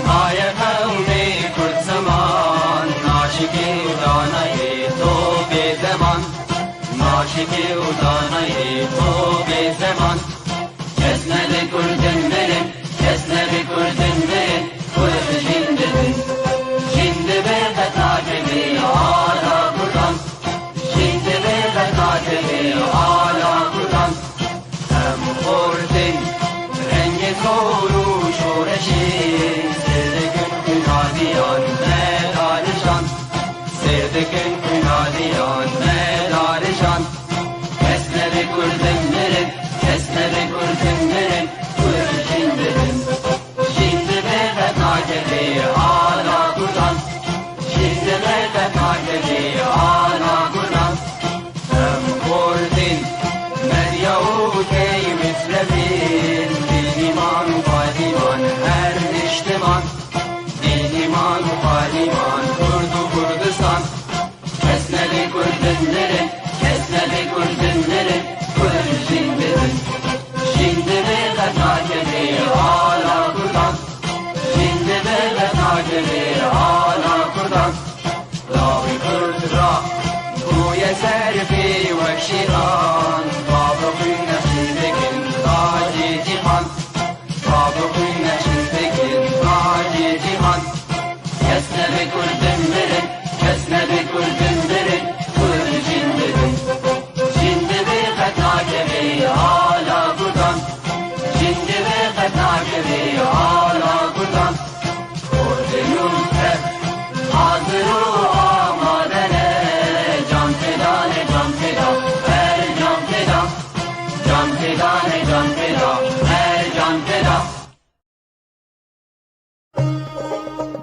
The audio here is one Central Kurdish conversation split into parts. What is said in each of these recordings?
مای قومی کرد زمان ناشکی و دانای تو به زمان ناشکی و دانای تو به زمان کس نده کردن برن کس نده کردن برن کرد جنده جنده به قطعه آلا کردن جنده به قطعه آلا کردن هم خوردن رنگ کورو شورشی کنادیان مدارشان سردکن کنادیان مدارشان کس نبی کردن مرن کس نبی کردن مرن کرد جنده جنده به قطعه آلا کردن جنده به قطعه آلا کردن هم خوردین مریا و کی مثل ایمان و پادیمان هر اجتماع ایمان و پادیمان کرد و کردستان کس نده کردن نره کس نده کردن نره کرد جنده جنده به قطعه آلا کردن جنده به قطعه آلا کردن راوی کرد را گوی سرفی و شیران بابقی نصیبکن تاج جهان بابقی نصیبکن تاج جهان کس نبی کردن برن کس نبی کردن برن کرد جنده جنده به قطعه آلا کردن جنده به قطعه آلا کردن کردنون کرد حاضر و آمادنه جان فدان جان فدا هر جان فدا جان فدان جان فدا هر جان فدا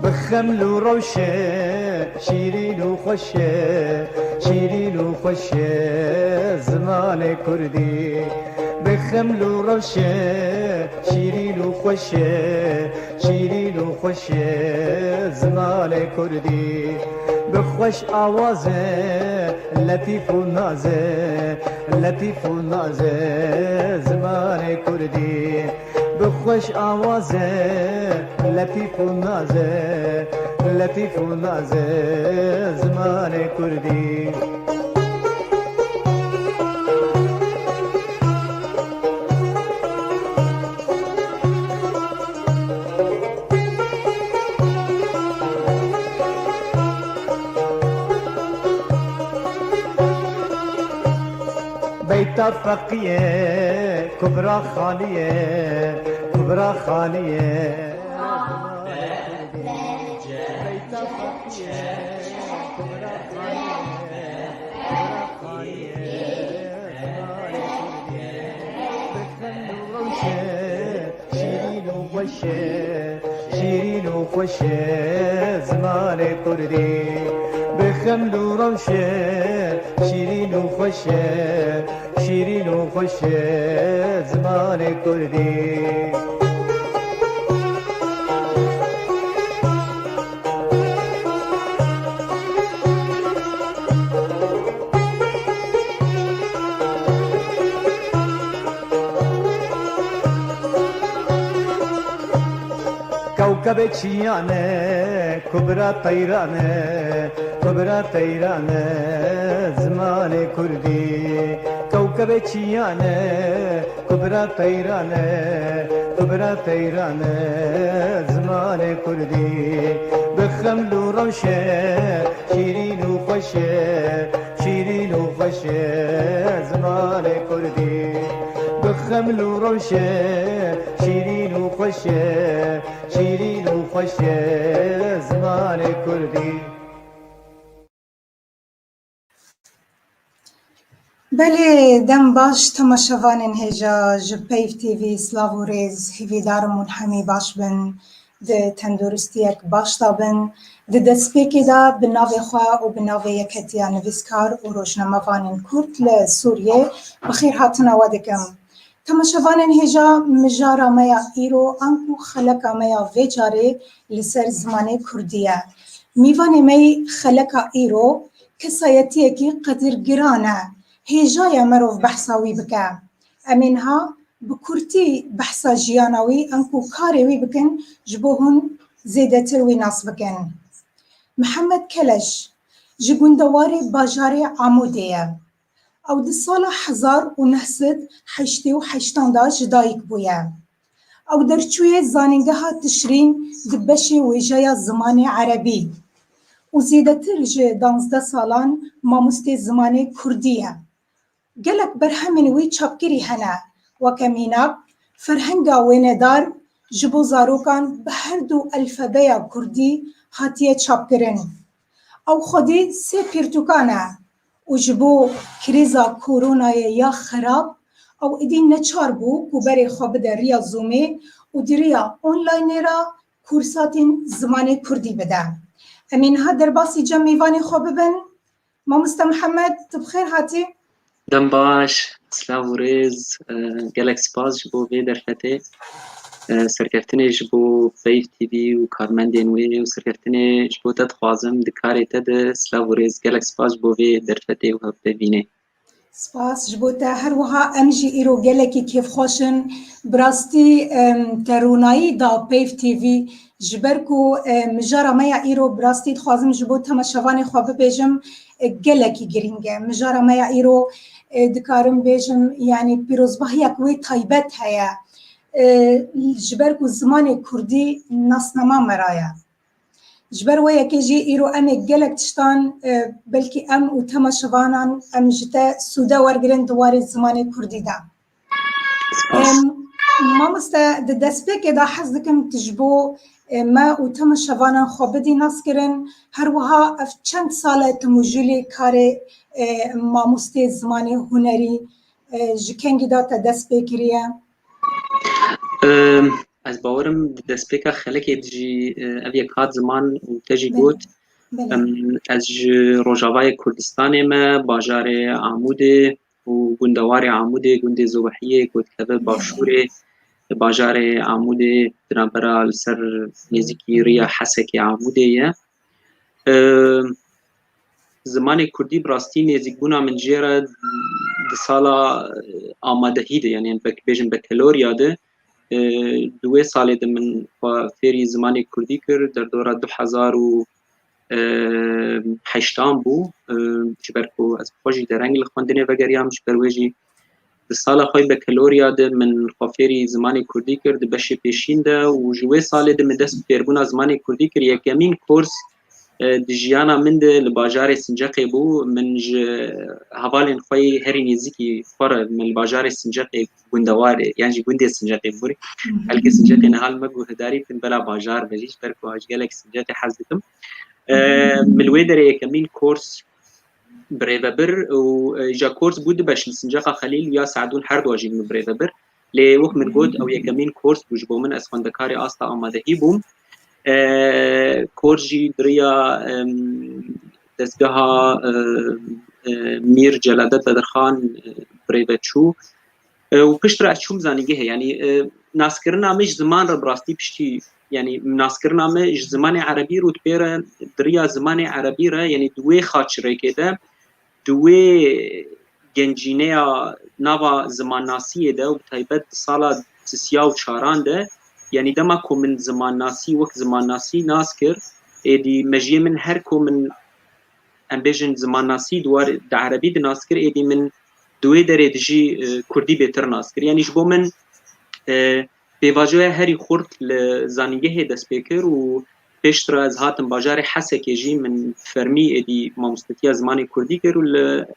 بخمل و روشه شیرین و خوشه شیرین و خوشه زمان کردی بخمل و روشه شیرین و خوشه شیرین و خوشه زمان کردی بخوش آوازه لطیف و نازه لطیف و نازه زمان کردی بخوش آوازه لطیف و نازه لطیف و نازه زمان کردی بیت فقیه کبرا خالیه کبرا خالیه بیت فقیه کبرا خالیه شیرین و خوشه شیرین و خوشه زمان کردی بخمل و روشه شیرین و خوشه شیرین و خوشه زمان کردی کوكب چیانه کبرا طیرانه کبرا طیرانه زمان کردی کوكب چیانه کبرا طیرانه کبرا طیرانه زمان کردی بخمل و روشه شیرین و خوشه شیرین و خوشه زمان کردی خمل و روشه شیرین و خوشه شیرین و خوشه زمان کردی. بله دم باش تماشاوانین هجا جپیف تیوی سلاو و ریز هیویدارمون همی باش بن ده تندرستیک باش دابن ده دسپیکی دا بناو خواه و بناو یکتیا نویسکار و روشنموانین کرد لسوریه بخیر هاتنا ودکم. تماشاوانین هجا مجارا میا ایرو انکو خلقا میا ویجاره لسر زمان کردیه. میوان می خلقا ایرو کسایتیه که قدر گرانه هیجای مروف بحثاوی بکه. امینها بکورتی بحثا جیاناوی انکو کاروی بکن جبوهن زیده تروی ناس بکن. محمد کلش جگوندوار باجار عمودیه. او ده سال 1988 دا جدایک بویه. او درچوی زانینگه ها تشرین دبشی ویجای زمان عربی. و زیده تر جه 12 سالان ماموستی زمان کردیه. گلک برهمین وی چاپگیری هنه وکمیناب فرهنگا ویندار جبو زاروکان به هر دو الفبای کردی هاتیه چاپگرن. او خودی سه پیرتوکانه و جبو کریزا کورونای یا خراب او ایدین نچار بو کو بری خواب در ریا زومه و دریا اونلاین را کورساتین زمان کردی بده. امین ها در باسی جمعیوانی خواب ببن. مامستا محمد تبخیر هاتی؟ دم باش سلاو و ریز گلک سپاس جبو وی درفته سرکفتنه جبو پیف تیوی و کارمندین وی و سرکفتنه جبو تد خوازم دکاری تد سلاو و ریز گلک سپاس جبو وی درفته و ببینه. سپاس جبوتا هر وها امجی ایرو گلکی کیف خوشن براستی ترونایی دا پیف تیوی جبرکو مجارا میا ایرو براستی خوازم جبو تماشاوانی خواب بیجم گلکی گرینگه مجارا میا ایرو دکارم بیجم یعنی پیروزبه یکوی تایبت هیا جبرکو زمان کردی ناسنما مرایا جبر و یکی جی ایرو ام گلک تشتان بلکی ام و تماشاوانان ام جتا سودا ورگرن دوار زمان کردی دا ما مستا دسپیک دا حز دکم تجبو ما و تماشاوانان خوابدی ناس کرن هر وها اف چند ساله تموجولی کار ما مستی زمان هنری جکنگی دا تا دسپیکریه از باورم دسپیکا خلقی جی اوی کات زمان و تجی گوت از روجاوای کردستان ما باجار عموده و گندوار عموده گند زوبحیه گوت کبه باشوره باجار عموده درنبرا سر نزیکی ریا حسک عموده یه زمان کردی براستی نزیک بونا من جیره ده سالا آمادهی ده یعنی بیجن بکلوریا ده دوی سالی ده من فیری زمان کردی کرد در دوره 2008 بو جبرکو از خوشی در رنگ لخوندنه وگریم جبرویجی ده سالا خوی بکلوریا ده من فیری زمان کردی کرد بشه پیشین ده و جوی سالی ده من دست پیربونا زمان کردی کرد یکمین کورس دجیانا من ده لباجار سنجاقی بو من هوالین خوی هری نزیکی فر من لباجار سنجاقی گندواره یعنی گنده سنجاقی بوری هلکه سنجاقی نهال مگو هداری تن بلا باجار بجیش برکو هجگلک سنجاقی حزدتم ملوی داره یکمین کورس بريفابر و جا كورس بود باش لسنجاقه خليل يا سعدون هر دواجي من بريفابر لي وقت من بود او يكمين كورس بوجبو من اسخندكاري استا اماده هيبوم كورجي دريا دزگاه مير جلادت بدرخان بريبتشو و پشتر اچوم زانيگه يعني ناسكرنا مش زمان را براستي پشتي يعني ناسكرنا مش زمان عربي رو تبير دريا زمان عربي را يعني دوي خاطره كده دوی گنجینه نوا زمان ناسی ده و تایبت سالا 34 ده یعنی دما کو من زمان ناسی وقت زمان ناسی ناس کر ایدی مجیه من هر کو من امبیژن زمان ناسی دوار د عربی د ناس کر ایدی من دوی درې دجی کردی بهتر ناس کر یعنی جبو من بیواجه هری خورد لزانیگه د سپیکر و پیشتر از هاتم باجار حسک جی من فرمی ادی مامستیا زمان کردی کرد و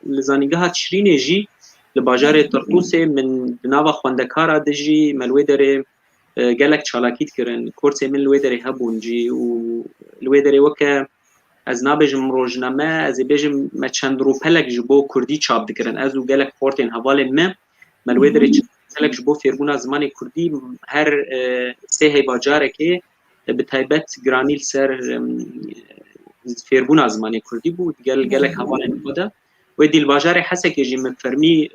لزانیگه هات شرین جی لباجار طرطوس من بناوا خوندکارا دجی ملویدر گلک چالاکیت کرن کورس من لویدر هبون جی و لویدر وکه از نابجم روزنامه از بجم ما چند رو پلک جبو کردی چاپ دکرن از و گلک پورتین حواله ملویدر پلک جبو فیربونا زمان کردی هر سه باجاره که به تایبت گرانیل سر فیربونا زمان کردی بود گلک حواله بوده و دیل باجار حسه که جیم فرمی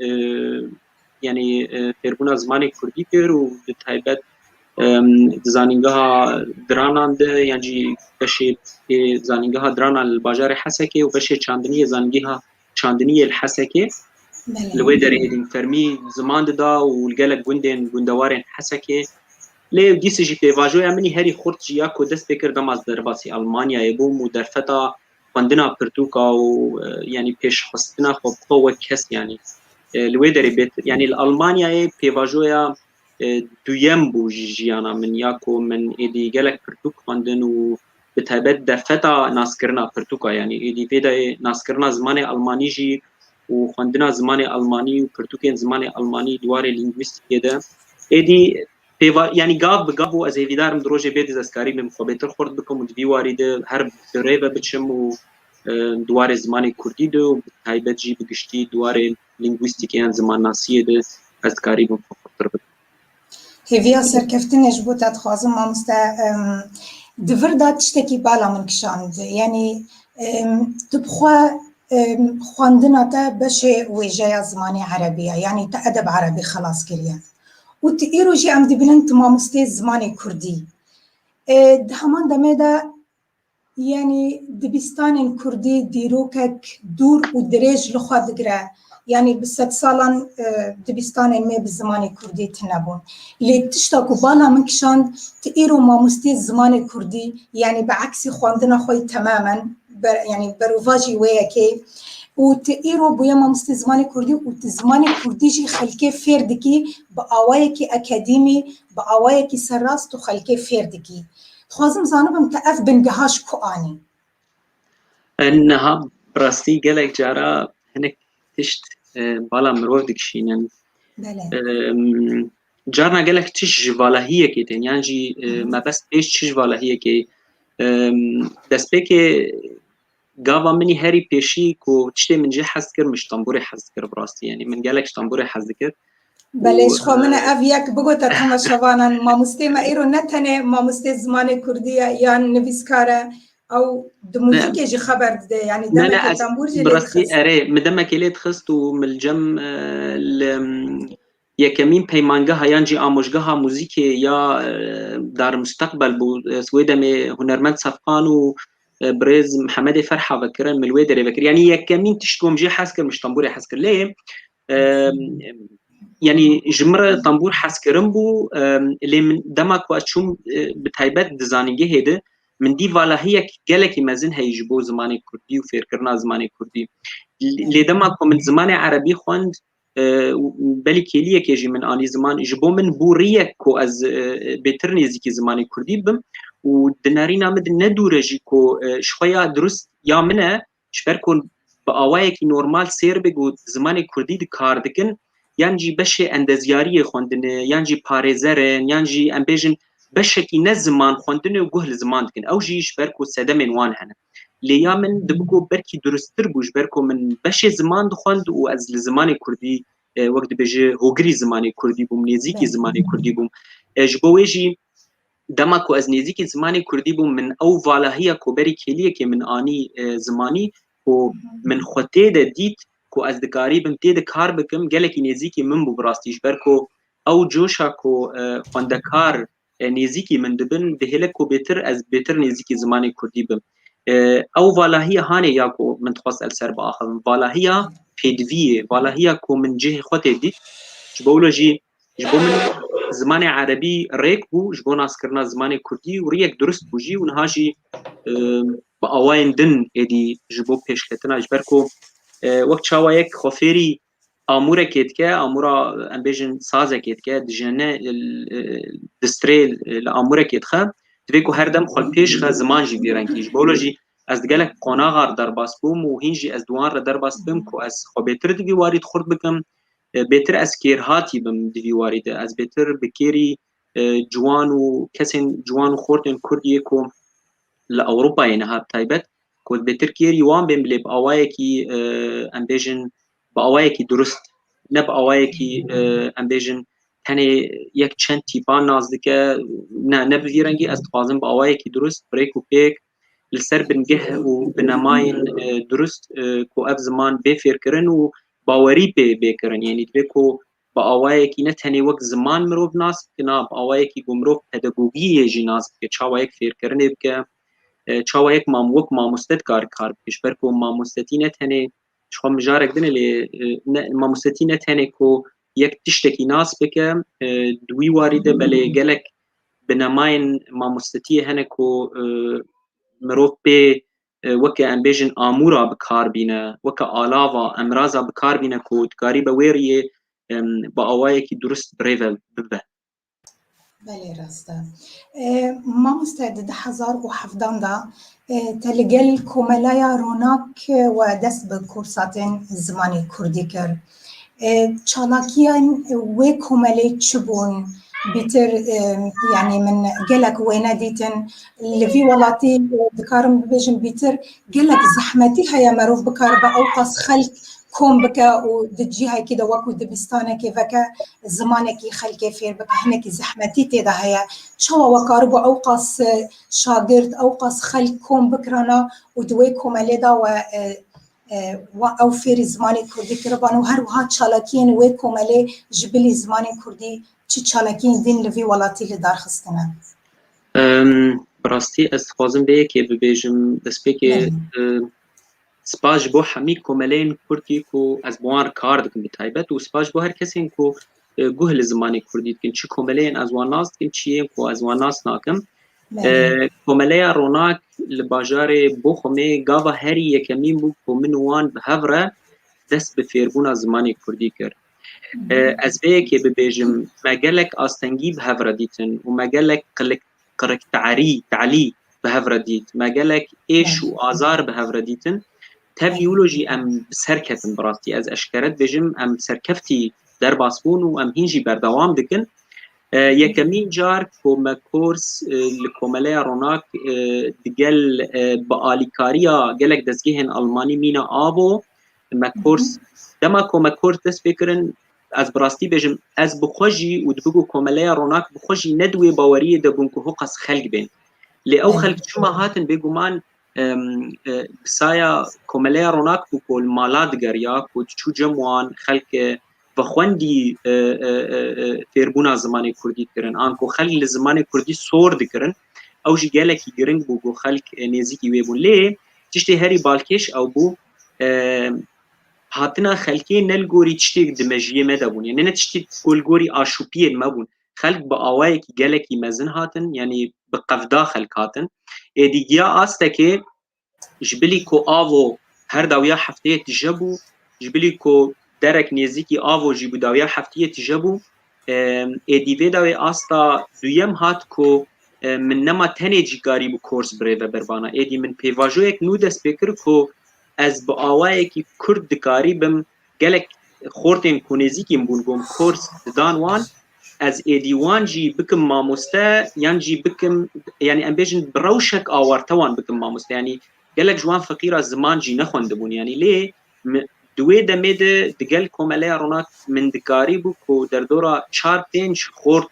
یعنی فیربونا زمان کردی کرد و به تایبت زانینگاه درانند یعنی بشه زانینگاه دران الباجار حسکه و بشه چاندنی زانینگاه چاندنی الحسکه لوی در هدین فرمی زمان دا و الگلک گندوارن حسکه لی دیسی جی پیواجوی امنی هری خورد جیا کو دست بکردم از درباسی آلمانیا بوم و در فتا خواندنا پرتوکا و یعنی پیش خستنا خب قوه کس یعنی لوی در بیت یعنی الالمانیا پیواجویا دویم بو جیانا من یاکو من ایدی گلک پرتوک خواندن و به تایبت در فتا ناسکرنا پرتوکا یعنی ایدی پیدا ناسکرنا زمان آلمانی جی و خواندنا زمان آلمانی و پرتوکین زمان آلمانی دوار لینگویستیک ده ایدی یعنی گاو به گاو از ایدارم دروژه بیت زسکاری بم خو بهتر خورد بکم و دوی وارد هر ریو بچم و دوار زمان کردی ده و تایبت جی بگشتی دوار لینگویستیک زمان ناسی ده از کاری بم خورد بکم هیویا سرکفتنش بود ادخوازم مامسته دور داد تشتکی بالا من کشاند یعنی تبخوا خواندنا تا بشه ویجه زمانی عربیه یعنی تا ادب عربی خلاص کریه و تا ایرو جی ام دبینن تو مامسته زمانی کردی همان دمه دا یعنی دبستان کردی دیروکک دور و دریج لخوا دگره يعني بست سالان دبستان ما بالزمان الكردي تنبون اللي تشتاكو بالا من كشان تقيرو ما مستي الزمان الكردي يعني بعكس خواندنا خوي تماما يعني بروفاجي وياكي وتقيرو بويا ما مستي الزمان الكردي والزمان الكردي جي خلكي فيردكي بقوايكي أكاديمي بقوايكي سراست وخلكي فيردكي خوازم زانبم تأف بنجهاش كواني انها براستي قالك جارا هناك تشت بالا مروف دكشينن جارنا قالك تش جوالاهية كيتن يعني ما بس ايش تش جوالاهية كي دست بك قاوا مني هاري بيشي كو تشتي من جي حذكر مش طنبوري حذكر براستي يعني من قالك طنبوري حذكر بلش خو من افياك بقوتا تما شوانا ما مستمع ايرو نتنه ما مستي زمان كردية يعني نفيسكارة او دموزيك يجي خبر ده يعني دمك التنبور جي براسي اري مدمك اللي تخست ومن الجم يا كمين بيمانجها يانجي اموجها موزيك يا دار مستقبل بو سويدم هنرمند صفقان و بريز محمد فرحه فكرن من الويدر فكر يعني يا كمين تشتوم جي حسكر مش طنبوري حسكر ليه يعني جمره طنبور حسكرن بو اللي من دمك واتشوم بتايبات دزانينجي هيده من دي فالا هي قالك مازن هيجبو زمان كردي وفكرنا زمان كردي اللي دمكم من زمان عربي خوند بلي كيليه كيجي من اني زمان جبو من بوريه كو از بيترني زيكي زمان كردي بم ودنارينا مد ندورجي كو شويه درست يا منه شبركون باوايكي نورمال سير بگو زمان كردي د کار دکن یانجی بشه اندزیاری خوندن یانجی پاريزرن یانجی امبيجن بشكي نزمان خوندن و گهل زمان دکن او جيش بركو سدمن وان هنا ليا من دبكو بركي درستر بوش بركو من بشه زمان دخوند و از زمان كردي وقت بيجي هوغري زمان كردي بوم نزيكي زمان كردي بوم جبويجي دمكو از نزيكي زمان كردي بوم من او فالا هي كوبري كيليه كي من اني زماني و من خوتي ديت كو از دكاري بم تي دكار بكم قالك نزيكي من بو براستيش بركو او جوشا كو خوندكار نزيكي من دبن دهلكو بيتر از بيتر نزيكي زماني كردي بم او فالا هي هاني ياكو من تخص السر باخر فالا هي فيدفي فالا هي كو من جهه خوتي دي جبولوجي جبو من زمان عربي ريك بو جبو ناس كرنا زمان كردي وريك درست بوجي ونهاجي باوين دن ادي جبو پیش کتنا جبركو وقت شاويك خوفيري اموره كيتكا اموره امبيجن سازه كيتكا دجنه دستري الاموره كيتخا تبيكو هر دم خل پیش خ زمان جي بيرانكيش بولوجي از دگلك قناغار در باس بوم و هينجي از دوان را در باس بوم كو از خوبيتر دگي وارد خورد بكم بهتر از کیر هاتی بم دوی واریده از بهتر بکیری جوان و کسین جوان و خورتن کردیه کو لأوروبا ينها تايبت كود بتركير يوان بين بلي بأوايكي أمبيجن بأوايكي درست نب أوايكي أمبيجن تاني يك چند تيبان نازدكه نب فيرنجي استفازم بأوايكي درست بريكو بيك لسر بنجه و بنماين درست كو اف زمان بفير كرن و باوري بكرن يعني تبكو بأوايكي نتهني وقت زمان مروف ناس كنا بأوايكي بمروف pedagogية جي ناس بك چاوايك فير كرن بك چاوايك وك ماموستت کار بکش برکو ماموستتی نتهنه شخو مجارك دنه لی ماموستتی نتهنه کو یک تشتکی ناس بکه دوی واریده بله گلک بنماین ماموستتی هنه کو مروف به وك امبيجن امورا بكار بينا وك الاوا امرازا بكار بينا كود كاري بويري باوايكي درست بريفل ببه بله راسته ما مستعد 2017 دا تلقل كوملايا روناك ودست بكورساتين زماني كردي كر چالاكيان وي كوملي چبون بيتر يعني من قلك وين ديتن اللي في ولاتي بكارم بيجن بيتر قلك زحمتي هيا مروف بكار بأوقص خلق كوم بكا ودجي هاي كده وكو دبستانه كيفكا زمانك خلق فير بكا هناك زحمتي تيدا هيا شو وكاربو أوقص شاگرد أوقص خلق كوم بكرانا ودوي كوم ليدا و او فير زماني كردي كربان وهر وها چالاكين وي كوم لي جبلي زماني كردي چی چالاکین دین لوی ولاتی لدار خستنه براستی استفازم به که ببیجم دسپیک سپاش بو همی کوملین کردی کو از بوار کار دکن بتایبت و سپاش بو هر کسی کو گوهل زمانی کردی کن چی کوملین از واناس کن چی کو از واناس ناکم کوملیا روناک لباجار بو خمه گاوا هری یکمی بو کومنوان به هفره دست به فیربون زمانی کردی کرد از به که ببیجم مجالك آستنگی به هفردیتن و مجالك قلق تعلی به هفردیت مجالك ایش و آزار به هفردیتن تبیولوژی ام سرکتن براستی از اشکرت بجم ام سرکفتی در باسبون و ام هینجی بردوام دکن یکمین جار کوم کورس لکومله روناک دگل با آلیکاریا گلک دزگهن آلمانی مینا آبو مکورس دما کوم کورس دست بکرن از براستی بجم از بخوجی و دبگو کومله روناک بخوجی ندوی باوری دبون که حقص خلق بین لی او خلق شما هاتن بگومان بسایا کومله روناک بکو المالات گریا کو چو جموان خلق بخوندی تیربونا زمانی کردی کرن آنکو خلق زمانی کردی سور دکرن او جی گلکی گرنگ بگو خلق نیزیکی ویبون لی تشتی هری بالکش او بو هاتنا خلقی نلگوری تشتیک دمجیه مدبون یعنی نتشتیک گلگوری آشوپیه مبون خلق با آوائه کی گلکی مزن هاتن یعنی بقفدا خلق هاتن دیگیا آسته که جبلی کو آوو هر داویا هفته تجبو جبلی کو درک نیزیکی آوو جیبو داویا هفته تجبو دیوی داوی آستا دویم هات کو من نما تنه جیگاری بو کورس بریوه بربانا دی من پیواجو یک نو دست بکر کو از با آوائه کی کرد دکاری بم گلک خورتین کنیزی بون گم کورس دانوان از ایدیوان جی بکم ماموسته یعنی جی بکم یعنی امبیجن بروشک آورتوان بکم ماموسته یعنی گلک جوان فقیر از زمان جی نخونده بون یعنی لی دوی دمید دگل کومله روناک من دکاری بو کو در دورا 4-5 خورد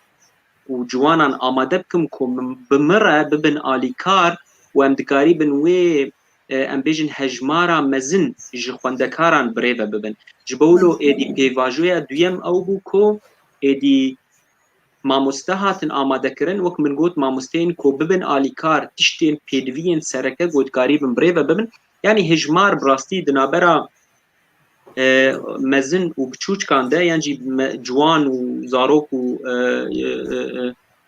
و جوانان آماده بکم کو بمره ببن آلیکار و ام دکاری بن وی ام بیجن هجمارا مزن جی خوندکاران بریوه ببن جبولو ایدی پیواجویا دویم او بو کو ایدی ماموسته هاتن آماده کرن وک من گوت ماموستین کو ببن آلیکار تشتین پیدوین سرکه گوتکاری بن بریوه ببن یعنی هجمار براستی دنابرا مزن و بچوچ کانده یعنی جوان و زاروک و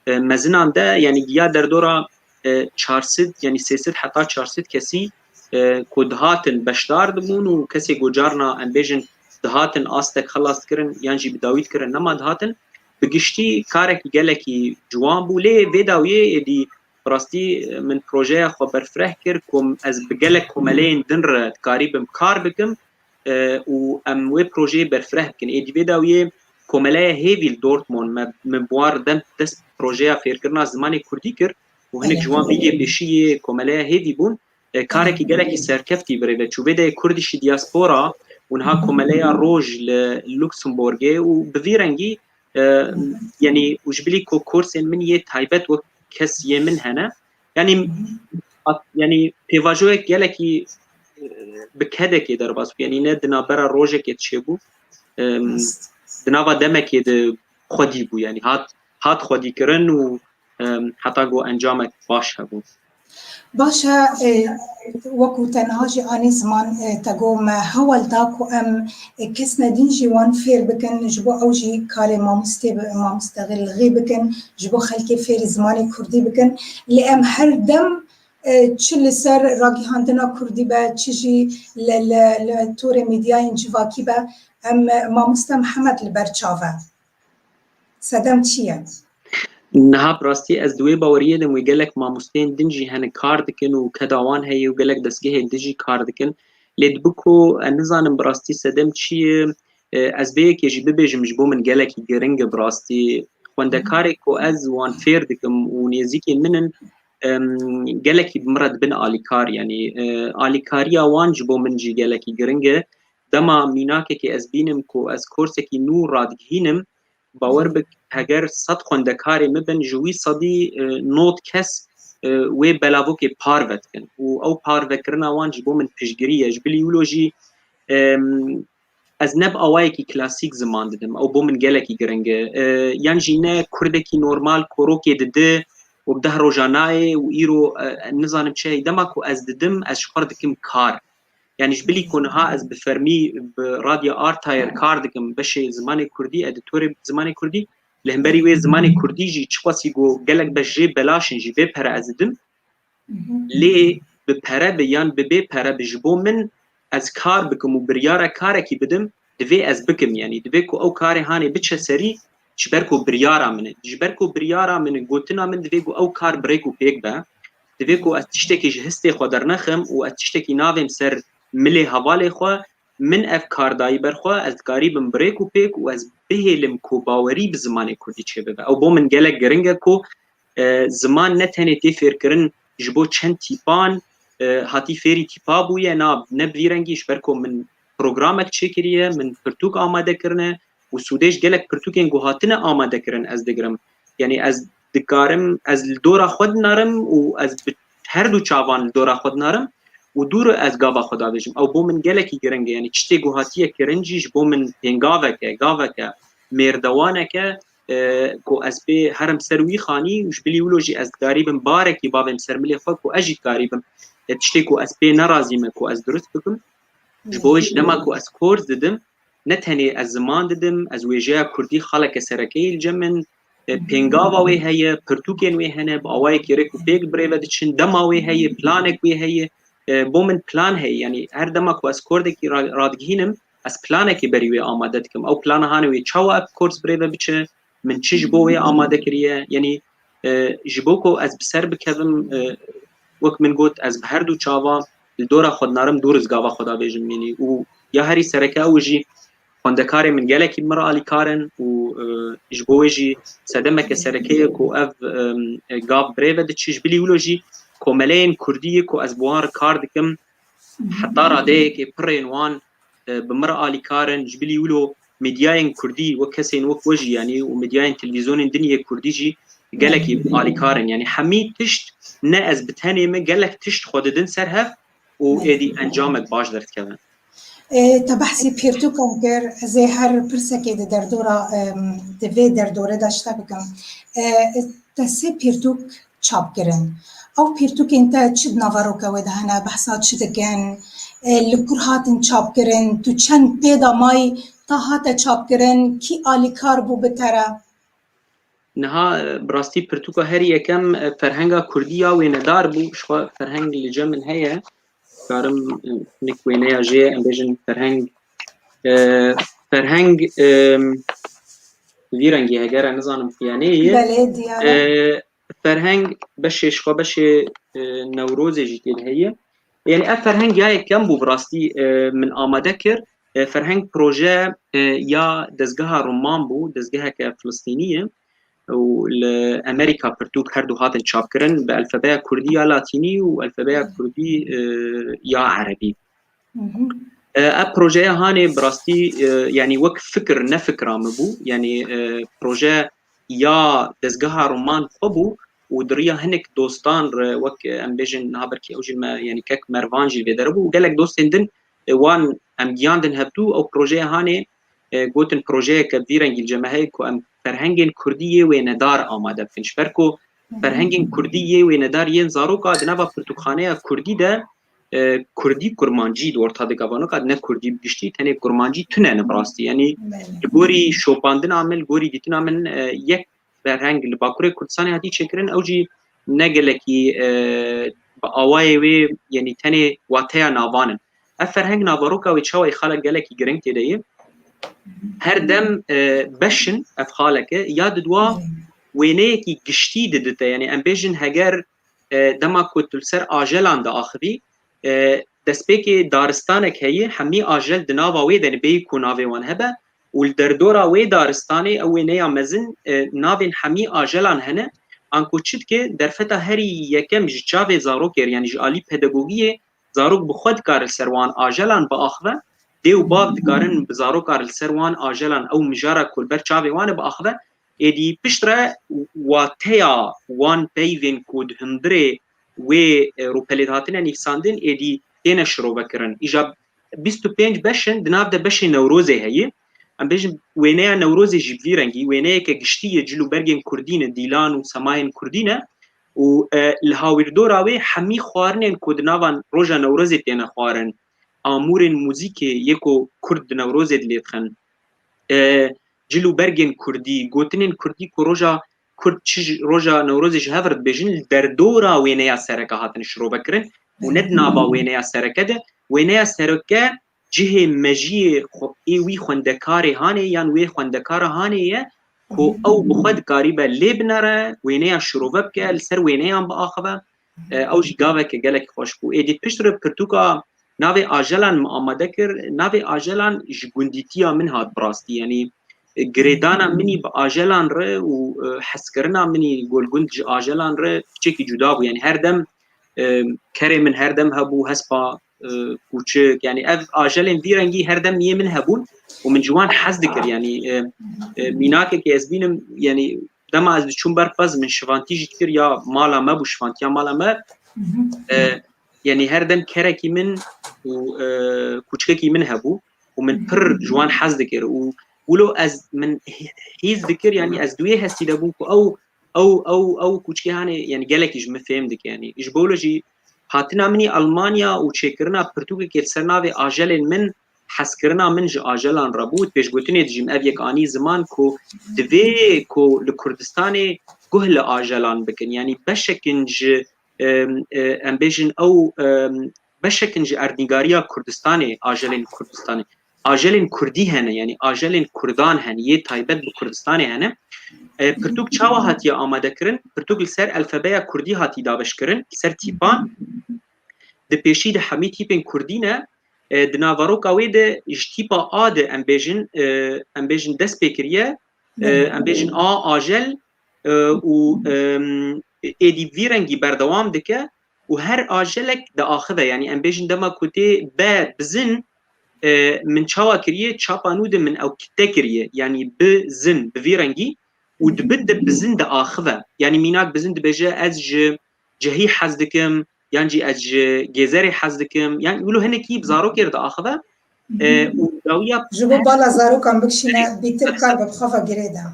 مزنان ده یعنی گیا در دورا 400 یعنی 300 حتی 400 کسی کو دهاتن بشدار دبون و کسی گوجارنا انبیجن دهاتن آستک خلاص کرن یعنی بداوید کرن نما دهاتن بگشتی کارک گلکی جوان بوله ویداویه دی براستی من پروژه خو برفره کر کم از بگلک کوملین دن را کاری بم کار بکم و ام وی پروژه برفره بکن ایدی وی داویه کوملای هیویل دورتموند مبوار دم دست پروژه فیرکرنا زمانی کردی کر و هنک جوان ویدیو پیشی کوملای هیوی بون کارکی گلکی سرکفتی بره چو بده کردیش دیاسپورا اونها کوملای روج لوکسمبورگ و بویرنگی يعني وجبليكو كورس من تايبت وكس يمن هنا يعني بيفاجوك يلكي بكهدك درباس يعني ندنا برا روجك يتشبو دنابا دمك يد خدي بو يعني هات خدي كرن و حتى جو انجامك باش هبو باشا وكو تنهاجي اني زمان تقوم هول داكو ام كسنا دينجي وان فير بكن جبو اوجي كاري ما مستغل غي بكن جبو خلكي فير زماني كردي بكن لام هر دم تشل سر راقي هاندنا كردي با تشجي لتوري ميدياين جواكي با ام ما محمد البرچاوه سدم تشيه نها براستي از دوی باوریه دم ویگلک ماموستین دنجی هن کار دکن و کداوان هی و گلک دسگه دنجی کار دکن لید بکو نزانم براستی سدم چیه از بیه که جی ببیجم جبو من گلکی گرنگ براستی خوندکاری کو از وان فیر دکم و نیزیکی منن گلکی بمرد بن آلیکار یعنی آلیکاری وان جبو من جی گلکی گرنگه دما میناکه که از بینم کو از کورسکی نور رادگهینم باور بک هگر صد خوندکاری مبن جوی صدی نوت کس و بلاوو که پاروت کن و او پاروکرنا وان جبو من پشگریه جبلیولوژی از نب آوایی که کلاسیک زمان ددم او بو من گلکی گرنگه یان جینه کردکی نورمال کوروکی دده و بده روزانه و ایرو نزانم چه دما کو از ددم از شخور دکم کار يعني جبلي كون ها از بفرمي براديو ارتاير كاردكم بشي زماني كردي اديتوري زماني كردي لهمبري وي زماني كردي جي تشواسي جو قالك بجي بلاشن جي بي بره ازدم لي ببره بيان ببي بره بجبو من از كار بكم وبريارة كاركي بدم دفي از بكم يعني دفيكو او كاري هاني بتش سري جبركو بريارة من جبركو بريارة من قوتنا من دفيكو او كار بريكو بيك با دفيكو اتشتكي جهستي خودر نخم و اتشتكي نافم سر ملي هوالي خو من افكار داي برخو از قريب بريكو بيك و از بهلم كو باوري بزمان كردي چه او بو من گلك گرنگه كو زمان نتنه تفير كرن جبو چند تيپان هاتي فيري تيپا بويه نا نبويرنگيش بركو من پروگرامك چكريه من پرتوك آماده کرنه و سودش گلك پرتوكين گو هاتنه آماده کرن از دگرم يعني از دکارم از دورا خود نرم و از هر دو چاوان دورا خود نرم و دور از گاوا خدا بجم او بو من گلکی گرنگه یعنی چتی گوهاتیه کرنجیش بو من پنگاوکه گاوکه مردوانکه کو از به هرم سروی خانی وش بلیولوژی از قریبم بارکی بابم سرملی خو کو اجی قریبم چتی کو از به ناراضیمه کو از درست بکم جبوش دما کو از کورس ددم نتنی از زمان ددم از ویجا کردی خلک سرکی الجمن پنگاوا وی هي پرتوکین وی هنه باوای کیرکو پیک بریو دچن دما وی هي پلانک وی هي بومن پلان هي يعني هر دما کو اس کوردکی رادگینم از پلانکی بریوی آماده کم او پلان هانوی چاوا کورس بریو بچه من چیج بوی آماده کریه یعنی جبوکو از بسر بکوم وک من گوت از هر دو چاوا دورا خود نارم دور از گاوا خدا بیجم یعنی و یا هری سرکه اوجی خوندکاری من گلکی مرا علی کارن و جبویجی سدمک سرکه کو اف گاف بریو دچیج بلیولوژی کوملین کردی کو از بوار کار دکم حتی راده که پرینوان بمرا علی کارن جبلی ولو مدیاین کردی و کسین وک وجی یعنی و مدیاین تلویزیون دنیا کردی جی گلکی علی کارن یعنی حمی تشت نه از بتنی من گلک تشت خوددن سرهف و ایدی انجامت باش درت کردن تبحثي بيرتو كونكر زي هر برسكي در دورا دفي در دوره داشته بكم تسي بيرتوك چاپ کرن او بيرتوك انت چد نوارو كويد هنا بحثات چد كان لكرهاتن چاپ کرن تو چند پیدا ماي تا هاتا چاپ کرن کی آلی کار بو بتره نها براستي بيرتوكا هري يكم فرهنگا كرديا ويندار بو شخوا فرهنگ لجمن هيا كارم نك وينيا جي امبيجن فرهنگ ويرنگي هجرا نظام فيانيه فرهنگ بشي شخوا بشي نوروز جيتين هي يعني فرهنگ جاي كم بو براستي من آماده كر فرهنگ پروژه یا دزگاه رومان بو دزگاه که فلسطینیه و لأمريكا برتوك هردو هاتن شابكرن بألفابيا كردي يا لاتيني وألفابيا كردي يا عربي. بروجه هاني براستي يعني وك فكر نفكر مبو يعني بروجه يا دزگاه رومان خبو ودريا هنك دوستان وك امبيجن نابركي اوجي ما يعني كك مرفانجي بيدربو وقالك دوستين دن وان ام جياندن هبتو او بروجه هاني قوتن بروجه كبيرنج الجماهير كو ام فرهنگين كرديه وندار آماده بكن شبركو فرهنگين كرديه وندار ين زاروكا دنابا برتوخانه كردي ده كردي كرمانجي دور تادي كابانو قد نه كردي بگشتي تنه كرمانجي تنه براستي يعني گوري شوپاندن عمل گوري دیتن عمل یک فرهنگ لباكوري كردستان هاتي چكرن اوجي نگلكي باواي وي يعني تنه واتيا ناوانن فرهنگ ناواروكا و چاوي خالق گلكي گرنگ تيدي هر دم بشن افخالك ياد دوا وينيكي گشتي ددته يعني امبيجن هگر دما كنت سر اجلان دا اخبي دسبيكي دارستانك هي حمي اجل دناوا وي دن بي كوناوي وان هبه والدردورا وي دارستاني او نيا مزن نافين حمي اجلان هنا انكو تشتكي درفتا هري يكم جچاوي زاروكير يعني جالي پداگوگي زاروك بخود كار سروان اجلان باخبه دیو باف دکارن بزارو کار سروان آجلان او مجارا کلبر چاوی وان باخبه ایدی پشتره واتیا وان پیوین کود هندره و روپلیت هاتنه نیفساندن ایدی تینه شروع بکرن ایجا 25 بشن دناف ده بشن نوروزه هیه ام بيجن وينيا نوروزي جيبلي رنجي وينيا كجشتيه جلو برجن كردين ديلان وسماين كردين و الهاوردوراوي حمي خوارنن كودناوان روجا نوروزي تينا خوارن امورن موزیک یکو کرد نوروز دلیتخن جلو برگن کردی گوتنین کردی کو روجا کرد چ روجا نوروز جهورد بجن در دورا وینیا سرکه هاتن شروع بکرن و ندنا با وینیا سرکه ده وینیا سرکه جه مجی خو ای وی خوندکاری هانه یان وی خوندکار هانه کو او بخود قریبه لبنره وینیا شروع بک سر وینیا با اخبه او جگاوه که گلک خوش بو ادی پشتر پرتوکا ناوی آجلان آماده کر ناوی آجلان جگوندیتیا من هات براستی یعنی گریدانا منی با آجلان ره و حس کرنا منی گلگوند آجلان ره چکی جدا بو یعنی هر دم کره من هر دم هبو هسپا کوچک یعنی اف آجلن ویرنگی هر دم یه من هبون و من جوان حس دکر یعنی میناکه که از بینم یعنی دم از چون برپز من شوانتی جد کر یا مالا ما بو شوانتی یا مالا ما يعني هردم كركي من وكوچكي من هبو ومن بر جوان حز ذكر ولو از من هيز ذكر يعني از دويه هستي دبوكو او كوچكي هاني يعني قالك يج مفهم دك يعني اجبولوجي هاتنا مني المانيا وتشكرنا برتوكي كيل سرناوي اجل من حسكرنا من ج اجلان ربوت بيش قلتني دجيم ابيك اني زمان كو دوي كو لكردستاني قهل اجلان بكن يعني بشكنج ام بيجن او بشكنج اردنگاريا كردستاني اجلين كردستاني اجلين كردي هنا يعني اجلين كردان هن يه تايبت بكردستاني هنا پرتوک چاوا هاتیا آماده کرن پرتوک سر الفبایا کردی هاتی دابش کرن سر تیپان د پیشی د حمی تیپن کردینه د ناواروکا وی د جتیپا آد ام بیژن دست بکریه ام بیژن آجل و ایدی ویرنگی بردوام دکه و هر آجلک د آخذه یعنی ام بیژن دما کوتی بزن من چاوا کریه چاپانود من او کته کریه یعنی بزن بویرنگی و دبد بزن د آخذه یعنی میناک بزن دبجه از جهی حزدکم يعني جي اج جزيري حزدكم يعني يقولوا هنا كي بزارو كير دا اخذه وداويا جبو بالا زارو كان بكشنا بيتركا بخفا جريدا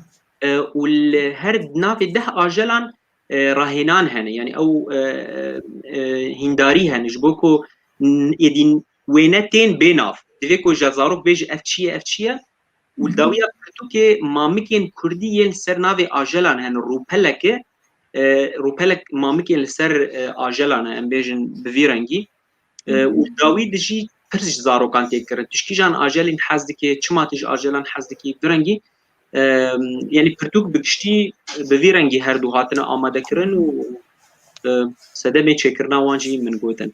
والهرد نافي ده اجلان راهنان هنا يعني او هنداري هنا جبوكو يدين وينتين بيناف ديكو جزارو بيج افتشيه والداويا كتوكي مامكين كرديين سرنافي اجلان هنا روبلكه روپلک مامکی لسر آجلانه ام بیژن بویرنگی و داوید جی پرش زارو کان تکرد تشکی جان آجلین حزدکی چماتش آجلان حزدکی بویرنگی یعنی پرتوک بگشتی بویرنگی هر دو هاتنه آماده کرن و سده می چکرنا وانجی من گوتن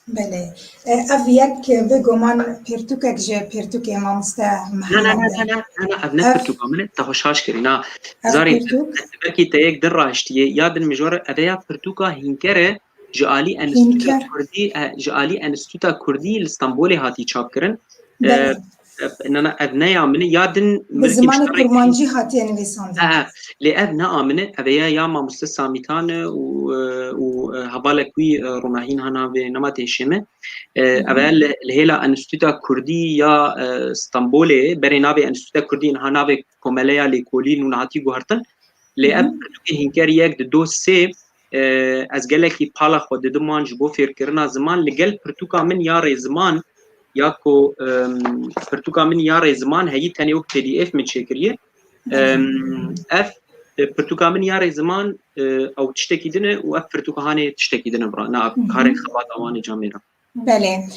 بله اف یک بگمان پرتوکک جه پرتوک مامسته لا لا محمد لا لا لا ابناء اف برتوكا من تهوشاش كرينا اف زاري پرتوک بركي تيك دراشتي يا دن مجور ابيا برتوكا هينكره جالي انستوتا هینکر كردي جالي انستوتا كردي الاسطنبولي هاتي تشابكرن بله اننا ابناء من يادن به ملكي زمان مشترك کرمانجی هاتیه نویساندن لأبناء من أبيا يا ما مستسا ميتان وهبالكوي روناهين هنا في نمط هشمة أبيا الهيلا أنستوتا كردي يا اسطنبولي برينابي أنستوتا كردي هنا في كوماليا لكولين ونعطي جوهرتن لأب هنكر يك دو سي از گلکی پالا خود دمان جبو فیر کرنا زمان لگل پرتوکا من یار زمان یاکو پرتوکا من یار زمان هی تانی وقت پی اف من شکریه اف پرتوکا من یار زمان او تشتكي دنه و اف پرتوکا هاني تشتكي دنه برا نا كاري خبات اواني جاميرا بله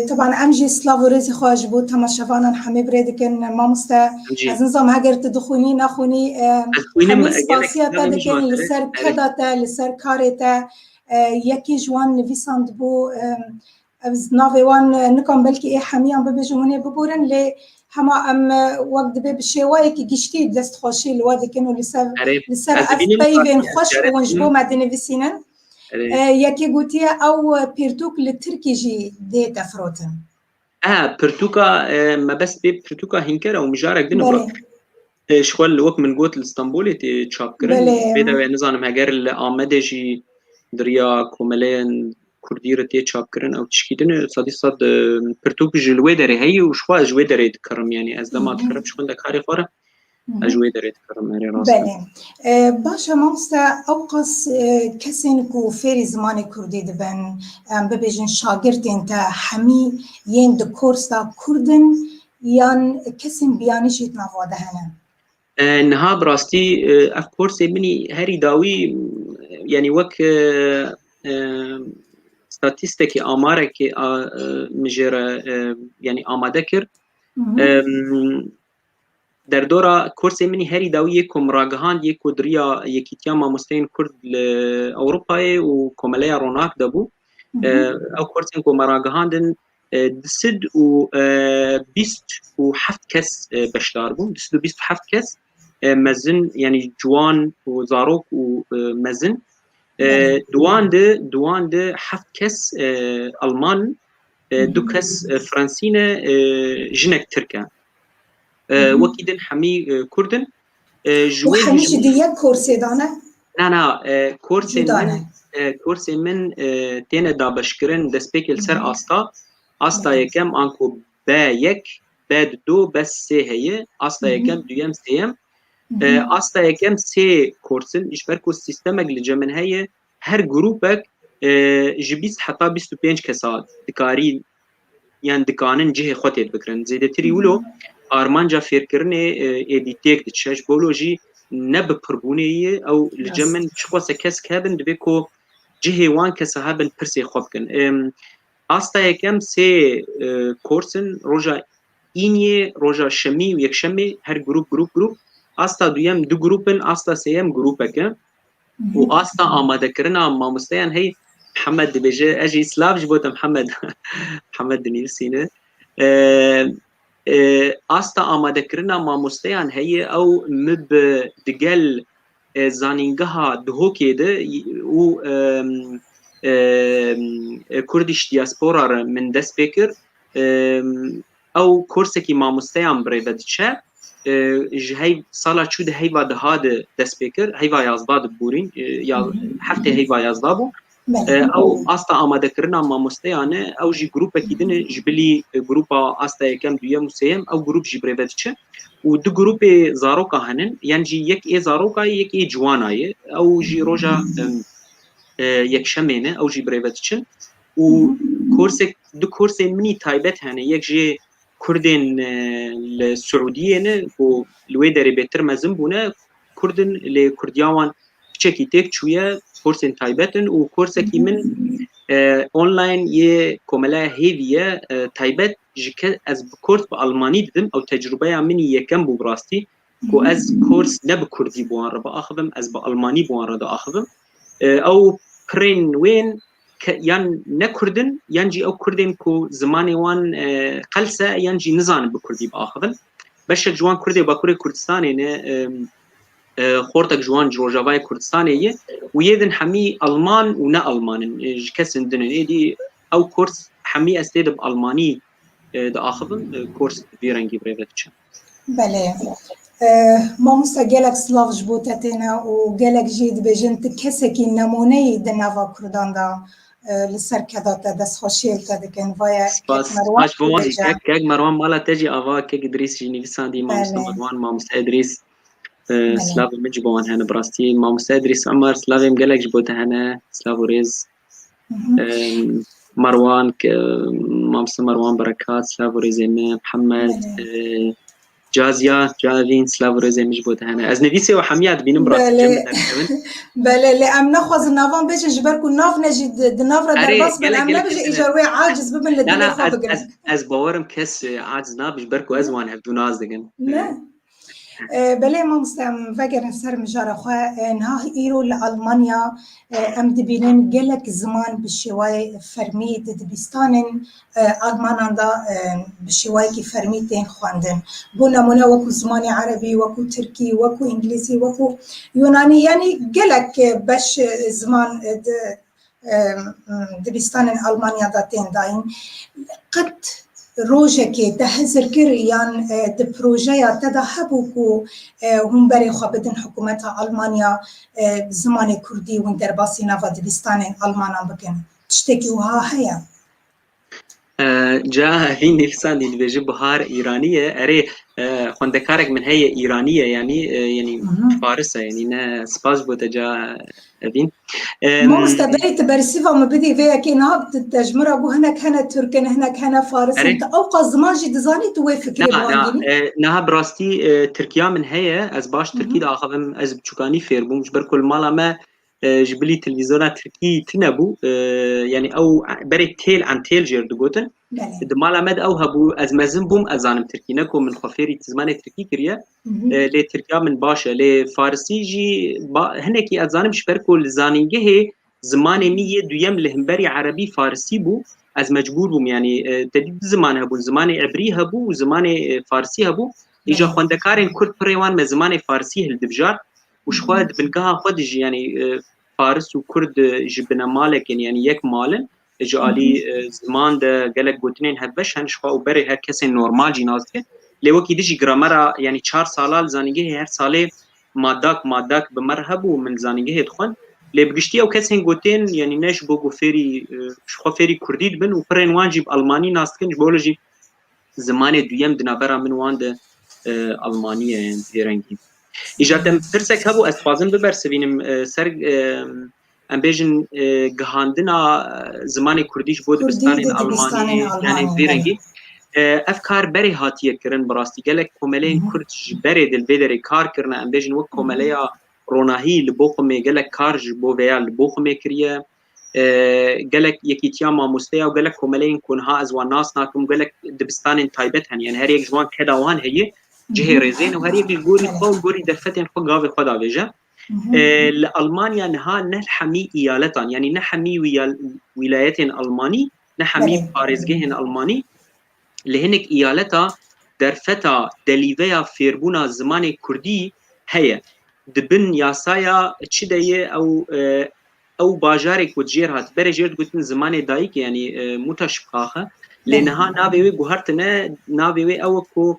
طبعا امجي سلاو رزي خواج بو تماشافانا حمي بريدكن مامستا از نظام هاگر تدخوني نخوني حمي سپاسياتا دكن لسر كداتا لسر كاريتا يكي جوان نويساند بو از ناويوان نكم بلكي اي حميان ببجوني ببورن لي هما ام وقت بشواي كي گشتي دست خوشي الوادي كانوا لسر اف بيفين خوش ونجبو مدني فيسينن یکی گوتیه او پرتوک لترکی جی دیت افروتن پرتوکا ما بس بي پرتوکا هنكره ومجارك دين برا شغل وقت من قوت الاسطنبولي تي تشابكرن بيدا نظام هاجر الامده جي دريا كوملين كرديره تي تشابكرن او تشكيدن صدي صد پرتوك جلويدري هي وشوا جويدري تكرم يعني از لما تخرب شكون دك هاري فاره اجوي دريت كرماري راس بله باشا مامستا اوقاس كسين كو فيري زماني كردي دبن ببيجن شاگردين تا حمي ين د كورس تا كردن يان كسين بياني جيت نافاده هنا نها براستي اف كورس مني هاري داوي يعني وك ستاتستيكي امارك مجرى يعني امادكر در دورا کورس منی هری داویه کم راگهاند یک کدریا یکیتیا ما مستین کرد اروپای و کمالیا روناک دبو او کورس کم راگهاندن دسد و بیست و هفت کس بشدار بون دسد و بیست و هفت کس مزن يعني جوان و زاروك و مزن دوان ده هفت کس المان دو کس فرانسینه جنك تركا وكيدن حمي كردن وحميش ديك كورسي دانا نا كورسي من تينا دا بشكرن دسبيكل سر استا يكم انكو با يك باد دو بس سي هي استا يكم دويم سيم استا يكم سي كورسن اشبركو سيستمك لجمن هي هر جروبك جبيس حتى 25 كسات دكاري يعني دكانن جهه خوتي بكرن زيدتري ولو آرمانجا فێرکردنê êdîtêk diçe ji bo jî ne bi pirbûnê ew li cem min çiqwasa kesk hebin dibe ku cihê wan kes hebin pirsê xwe bikin. Asta yekem sê korsin roja îniyê roja şemî û yekşemê her grup asta duyem du grupin asta sêyem grupeke û asta amadekirina mamosteyan hey Mihemed dibêje ez jî slav ji bo te Mihemed dinivîsîne استا آماده کرنا ماموستیان هی او مب دگل زانینگها دهوکی ده و کردیش دیاسپورا من دست بکر او کورسکی ماموستیان بری بدچه هی سالا چود هیوا دهاد دست بکر هیوا یازداد بورین یا هفته هیوا یازدابو او استا آماده کرنا ماموستیانه او جی گروپ کیدن جبلی گروپا استا یکم دویم سیم او گروپ جی بریوتچه و دو گروپ زاروکا هنن یعنی جی یک ای زاروکا یک ای جوانای او جی روجا یک شمینه او جی بریوتچه و دو کورس منی تایبت هنه یک جی کردن لسعودیه نه و لوی دری بهتر مزن بونه کردن لکردیاوان چکی تک چویه کورسن تایبتن و کورسکی من اونلاین یه کاملا هیویه تایبت جکه از کورس با آلمانی دیدم او تجربه منی یکم بو براستی کو از کورس نه به کردی بوان را با آخوم از با آلمانی بوان را دا آخوم او پرین وین یان نکردن یانجی او کردن کو زمانی وان قلسه یانجی نزان بکردی باخذن باش جوان کردی با کردستان نه خورتك جوان جروجافاي كردستانية ويدن حمي ألمان ونا ألمان كسن دنن إيدي أو كورس حمي أستيد بألماني دا آخذن كورس فيرنجي بريفتشن. بله ما مستقلك سلاف جبوتتنا وقالك جيد بجنت كسكي نموني دنافا كردان دا لسر كذا تدس خشيل تدكن ويا مروان كاك مروان مالا تجي أفا كاك إدريس جيني بساندي ما مروان ما إدريس سلافي مجبوان هنا براستي ما إدريس عمر سلافي مقالك جبوته هنا سلافو ريز مروان ما مروان بركات سلافو ريز محمد جازين سلافو ريز مجبوته هنا از نفيسي وحميات بين براستي بله لأم نخوز النافان بيش نجبركو ناف نجد دنافرة درباس بلأم نبجي إجاروي عاجز ببن لدينا خواب قرن از باورم كس عاجز نابش بركو أزوان هبدو ناز دقن بله ما مستم فكر نفسر مجارة خواه نها إيرو لألمانيا أم دبينين قلك زمان بشواي فرمي دبستانين ألمانان دا بشواي كي فرميتين خواندن بونا منا وكو زماني عربي وكو تركي وكو إنجليزي وكو يوناني يعني قلك باش زمان دبستانين ألمانيا داتين داين قد روجكي تهزر كريان دبروجيا تدهبوكو هم بري خابدن حكومتها ألمانيا زمان كردي وندرباسي نافا دبستان ألمانا بكن تشتكي وها هيا جا هين نفسان اللي بيجي بهار إيرانية أري خندكارك من هي إيرانية يعني فارسة يعني نا سباز بوتجا أبين ما مستبريت برسيفا ما بدي فيها كي نهب تجمرة بو هناك هنا تركن هناك هنا فارس انت أوقع زمان جي دزاني توي فكري بوانديني نهب راستي تركيا من هي از باش تركي دا أخذم از بچوكاني فيربو مش بركل مالا ما جبلي تلفزيونات تركي تنبو يعني أو بري تيل عن تيل جير دقوتن دمالا مد أو هبو از مزن بوم أزانم تركي نكو من خفيري تزماني تركي كريا لي تركيا من باشا لي فارسي جي هنكي أزانم شبركو لزانينجه هي زماني نية دويم لهمبري عربي فارسي بو از مجبور بوم يعني تديد زمان هبو زماني عبري هبو وزماني فارسي هبو إجا خواندكارين كرد بريوان ما زماني فارسي هالدبجار وش خواد بلقاها خودج يعني فارس وكرد جبنا مالك يعني يك مالن اجالي زمان ده قالك قوتنين هبش هنش خو بري هر کس نورمال جنازته لوكي دجي جرامرا يعني 4 سالال زانيگه هر ساله ماداك بمرهب ومن زانيگه دخن لبگشتي او کس قوتين يعني نش بوغو فيري شخو فيري كرديد بن وبرين واجب الماني ناستكن بولوجي زمان دويم دنابرا من واند المانيه يعني رنگي إجاتم فرسك هبو أستفازن ببرس بينم سر أمبيجن جهاندنا زمان كرديش بود بستاني الألماني يعني فيرنجي أفكار بري هاتية كرن براستي قالك كومالين كردش بري دل بدري كار كرنا أمبيجن وكوماليا روناهي لبوخمي قالك كارج بوفيا لبوخمي كريا قالك يكيتيا ما مستيا وقالك كومالين كونها أزوان ناس ناكم قالك دبستان تايبتهن يعني هريك جوان كدا وان هي جهه رزين وهريك الجوري خو جوري دفتن خو قاوي خدا بيجا لألمانيا نها نحمي إيالتان يعني نحمي ولايتين ألماني نحمي باريزجهن ألماني لهنك إيالتا درفتا دليفيا فيربونا زمان كردي هي دبن ياسايا تشديه أو باجارك وتجيرها برجير قلت زمان دايك يعني متشبخة لأنها نابي جوهرتنا نابي أوكو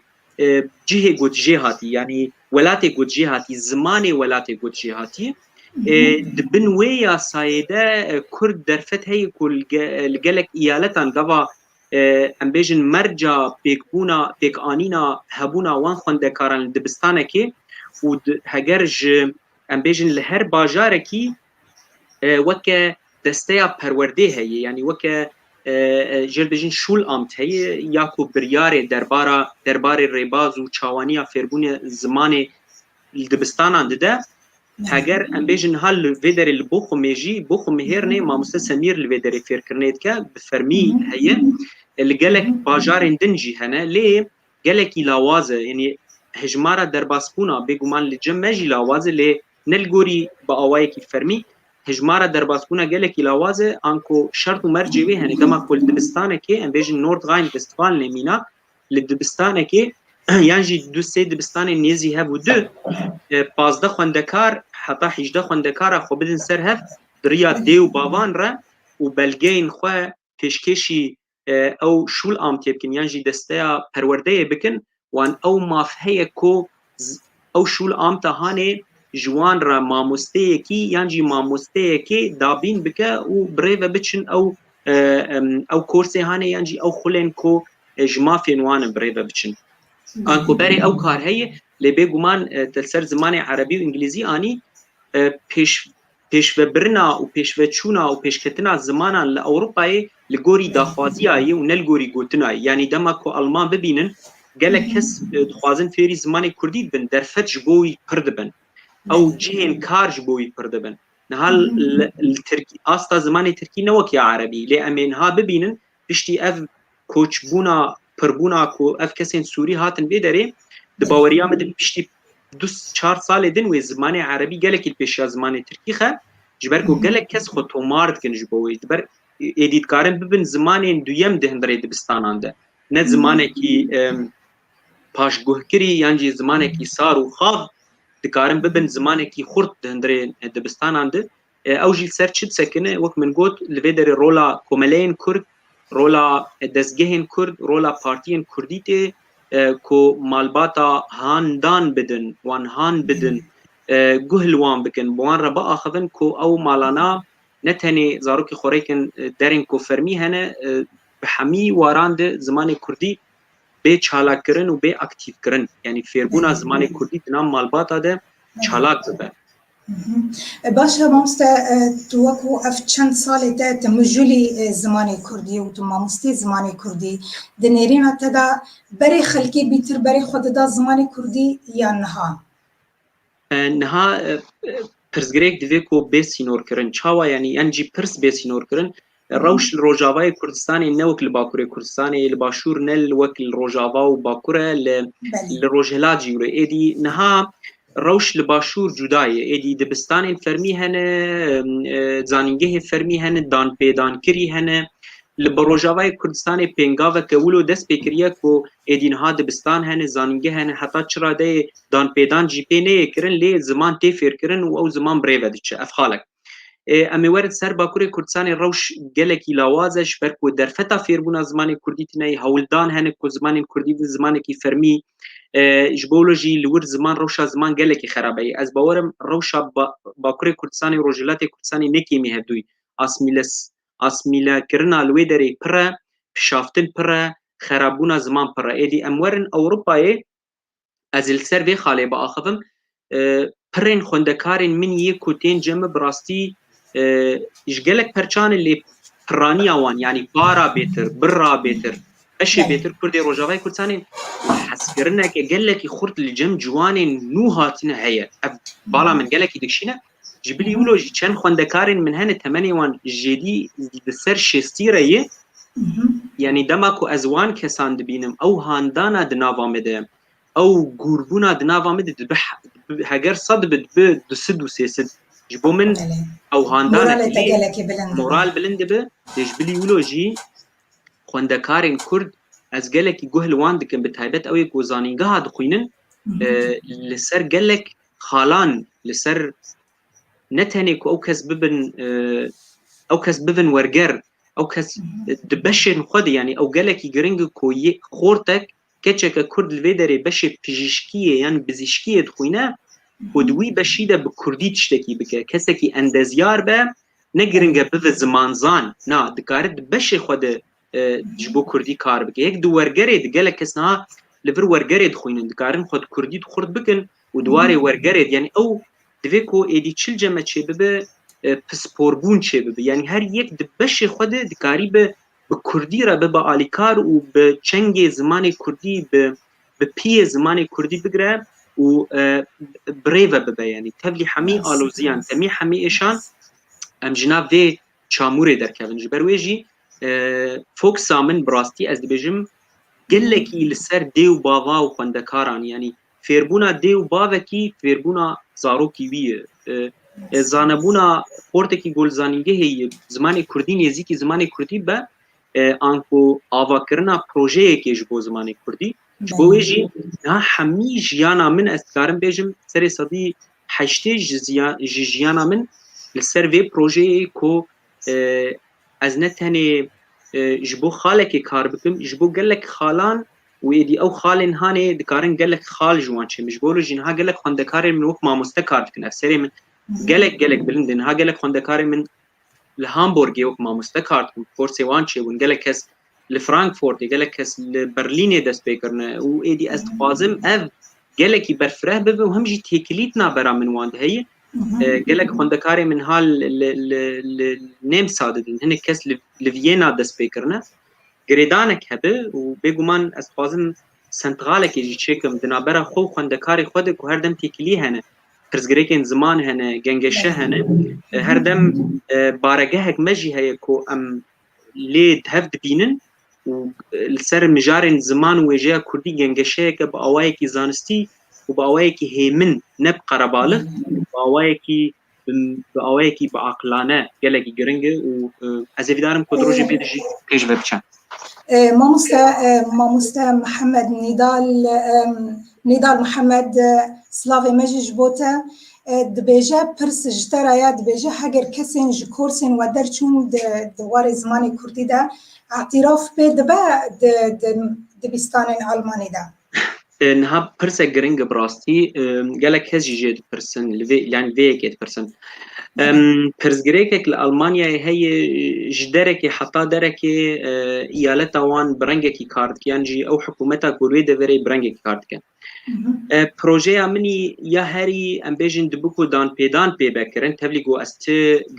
جهه قد جهاتي يعني ولاتي قد جهاتي زماني ولاتي قد جهاتي دبنويا سايده كرد درفت هي كل الجلك ايالتان قبا امبيجن مرجع بيكبونا بيكانينا هبونا وان خندكارن دبستانكي وهجرج امبيجن لهر باجاركي وك دستيا پرورده هي يعني وك جلبجین شول آمت هی یاکو بریار دربار ریباز و چاوانیا فربون زمان دبستان ده اگر امبیجن هال ویدر البوخو میجی بوخو مهرنه ما مستسمیر الویدر فیر کرنید که بفرمی هی الجلك باجار دنجی هنه لی جلکی لاوازه یعنی هجمارا درباسپونا بگمان لجم مجی لاوازه لی نلگوری با آوایی کی فرمی هجمارا درباسبونا gelekî lawazê anko şert û mercê wê hene dema ku li dibistanekê em bêjin Nordrhein-Westfalen mîna li dibistanekê yan jî du sê dibistanên nêzî hebû du 15 xwendekar heta 18 xwendekara xwe bidin ser hev diriya dê û bavan re û belgeyên xwe pêşkêşî ew şûl am tê bikin yan jî desteya perwerdeyê bikin wan ew mav heye ku ew şûl am te hanê ji wan re mamosteyekî yan jî mamosteyekê dabîn bike û birêve biçin ew kursê hanê yan jî ew xulên ku ji mafên wan birêve biçin anko berê ew kar heye lê bêguman te ser zimanê erebî û ingilîzî anî pêşvebirina û pêşveçûna û pêşketina zimanan li Ewropayê li gorî daxwaziyayê û ne li gorî gotinayê yanî dema ku Alman bibînin gelek kes dixwazin fêrî zimanê Kurdî dibin derfet ji bo wî pir dibin ew cihên kar ji bo wî pir dibin niha li Tirkî asta zimanê Tirkî ne wek ya erebî lê em ê niha bibînin piştî ev koçbûna pirbûna ku ev kesên Sûrî hatin vê derê di baweriya me din piştî 2-4 salê din wê zimanê erebî gelekî pêşiya zimanê Tirkî xe ji ber ku gelek kes xwe tomar dikin ji bo wê di ber êdî dikarin bibin zimanên duyem di hindirê dibistanan de ne zimanekî paşguhkirî yan jî zimanekî sar û xav dikarin bibin zimanekî xurt di hindirê dibistanan de ew jî ser çi disekine wek min got li vê derê rola komeleyên Kurd rola destgehên Kurd rola partiyên Kurdî tê ku malbata handan bidin wan han bidin guh li wan bikin bi wan re biaxivin ku ew malana ne tenê zarokê xwerekin derên ku fermî hene bi hemî waran de zimanê Kurdî bê çalakkirin û bê aktivkirin yanî fêrbûna zimanê Kurdî di nav malbata de çalak bibe باشە مامۆستا تو وەکو ئەف چەند ساڵێ te تمژولî zimanê Kurdî û tu mamostê zimanê Kurdî di nêrîna te de berê xelkê bîtir berê xwe dida zimanê Kurdî yan niha niha pirsgirêk divê ku bê sînorkirin çawa yanî yan jî pirs bê sînorkirin rewş li Rojavayê Kurdistanê ne wek li Bakurê Kurdistanê li başûr ne wek li Rojava û Bakur e li Rojhela cîwre êdî niha rewş li başûr cudayê êdî dibistanên fermî hene zanîngehê fermî hene danpêdankirî hene li Rojavayê Kurdistanê pêngaveke wilo dest pê kiriye ku êdî niha dibistan hene zanîngeh hene heta çira deyê danpêdan jî pê neyê kirin lê ziman tê fêrkirin û ew ziman birêve diçe ev xalek em ê werin ser Bakurê Kurdistanê rewş gelekî lawaz e ji ber ku derfeta fêrbûna zimanê Kurdî tîne hewldan hene ku zimanên Kurdî bi zimanekî fermî ji bo jî li wir ziman rewşa ziman gelekî xerab e ez bawerim rewşa Bakurê Kurdistanê Rojhilatê Kurdistanê nekêmî hevdûyî asmîlekirina li wê derê pir e pişaftin pir e xerabûna ziman pir e êdî em werin Ewropayê ez li ser vê xalê biaxivim pirên xwendekarên min yê ku tên cem bi rastî ji gelek perçanê lê piraniya wan yanî bara bêtir birra bêtir eşê bêtir Kurdê Rojavayê Kurdistanê hezkirineke gelekî xurt li cem ciwanên nû hatine heye ev bala min gelekî dikşîne ji bilî wilo jî çend xwendekarên min hene temenê wan jêdî di ser şêstî re yê yanî dema ku ez wan kesan dibînim ew handana di nava me de ew gûrbûna di nava me de dibe heger sad bi dibe du sid û sê sid ji bo min ew handana moral bilind dibe ji bilî wilo jî xwendekarên Kurd ez gelekî guh li wan dikim bi taybet ew ê ku zanîngeha dixwînin li ser gelek xalan li ser ne tenê ku ew kes bibin werger ew kes di beşên xwe de yanî ew gelekî giring ku xortek keçeke Kurd li vê derê beşê pizîşkiyê yan bizîşkiyê dixwîne û di wî beşî de bi Kurdî tiştekî bike kesekî endezyar be ne giring e bive zimanzan na dikare di beşê xwe de ji bo Kurdî kar bike yek di wergerê di gelek kes niha li vir wergerê dixwînin dikarin xwe di Kurdî xurt bikin û diwarê wergerê yanî ew divê ku êdî çil ceme çêbibe pisporbûn çêbibe yanî her yek di beşê xwe de dikarî bi Kurdî re bibe alîkar û bi çengê zimanê Kurdî bi piyê zimanê Kurdî bigire û birêve bibe yanî tevlî hemî aloziyan temî hemî êşan em ji nav vê çamûrê derkevin ji ber wê jî foksa min bi rastî ez dibêjim gelekî li ser dê û bava û xwendekaran yanî fêrbûna dê û bavekî fêrbûna zarokî wî ye زانبونا پورتکی گل زانینگه هی زمان کردی نزیکی زمان کردی به آنکو آواکرنا پروژه که جبو زمان کردی جبو ویجی ها همی جیانا من استکارم بیجم سر صدی حشتی جیانا من لسر وی پروژه کو از نتنی جبو خالك کار بکم جبو گلک خالان ويدي او خالن هاني دكارن قالك خال جوان شي مش بقولوا جين ها قالك خندكاري من وقت ما مستكار كنا سري من قالك بلندن ها قالك خندكاري من الهامبورغ وقت ما مستكار فورسي وانشي ون قالك كاس لفرانكفورت قالك كاس لبرلين داس بيكرنا ويدي استقازم اف قالك برفره بب وهم جي تيكليتنا برا من واند هي قالك خندكاري من هال نيم ساددين هن كاس لفيينا داس بيكرنا گریدانک هبه و بگومان از خوازم سنتغالک یجی چکم دنابرا خو خواندکاری خود که هر دم تیکلی هنه پرزگریکن زمان هنه گنگشه هنه هر دم بارگه هک مجی هی که ام لید هفت بینن و لسر مجارن زمان و ویجه کردی گنگشه که با آوائی که زانستی و با آوائی که هیمن نب قربالغ با آوائی که با عقلانه گلگی گرنگه و از ایدارم کدروجی بیدشی پیش ببچن ماموستا محمد نضال محمد سلاوی مجیج بوته دبیجه پرس جترا یا دبیجه هگر کسین جکورسین و درچون دوار زمانی کردی ده اعتراف به دبا دبستان آلمانی ده نها پرسه گرنگ براستی گلک هزی جد پرسن يعني ويكت پرسن پرزگریک لألمانیا هي جدرك حتى درك ایالت وان برنگکی کارد کن جی او حکومتا گروه دوری برنگکی کارد کن پروژه منی یا هری ام بیجن دبکو دان پی بکرن تبلیگو است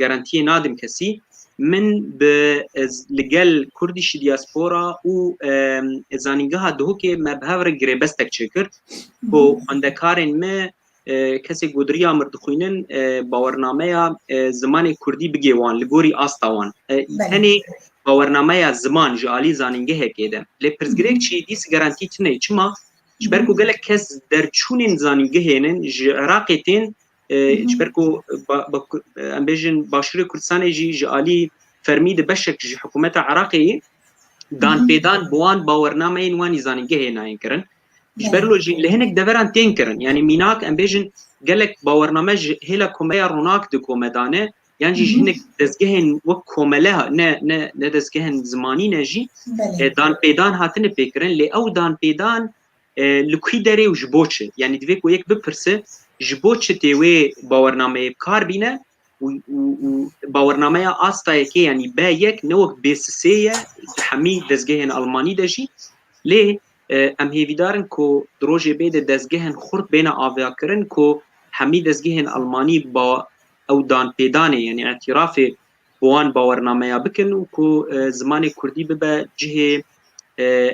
گارانتی نادم کسی من به لگل کردیش دیاسپورا و زانینگاه دهو که مبهور گریبستک چکر و خندکارن ما کسی گودریا مردخوینن باورنامه زمان کردی بگیوان لگوری آستاوان هنی باورنامه زمان جالی زانینگه هکیده لپرزگریک چی دیس گارانتی تنه چما جبرکو گلک کس درچونین زانینگه هنن عراقیتین جبرکو ام بیجن باشور کردستان جالی فرمید بشک حکومت عراقی دان پیدان بوان باورنامه این وانی زانینگه هناین کرن جبرلو جي لهنك دبران تنكرن يعني ميناك ام بيجن قالك باورنامج هلا كوميا روناك دو كوميدانه يعني جي هنك دزگهن وكوملها ن دزگهن زماني نجي دان بيدان هاتن بيكرن لي او دان بيدان لكوي دري وجبوچ يعني ديك ويك بپرسه جبوچ تيوي باورنامه كار بينه و باورنامه استايكي يعني بايك نوك بيسسيه حمي دزگهن الماني دجي لي ام هیویدارن کو دروژه بید دزگهن خورد بین آویا کرن کو همی دزگهن آلمانی با او دان پیدانه یعنی اعتراف بوان باورنامه یا بکن و کو زمان کردی ببا جه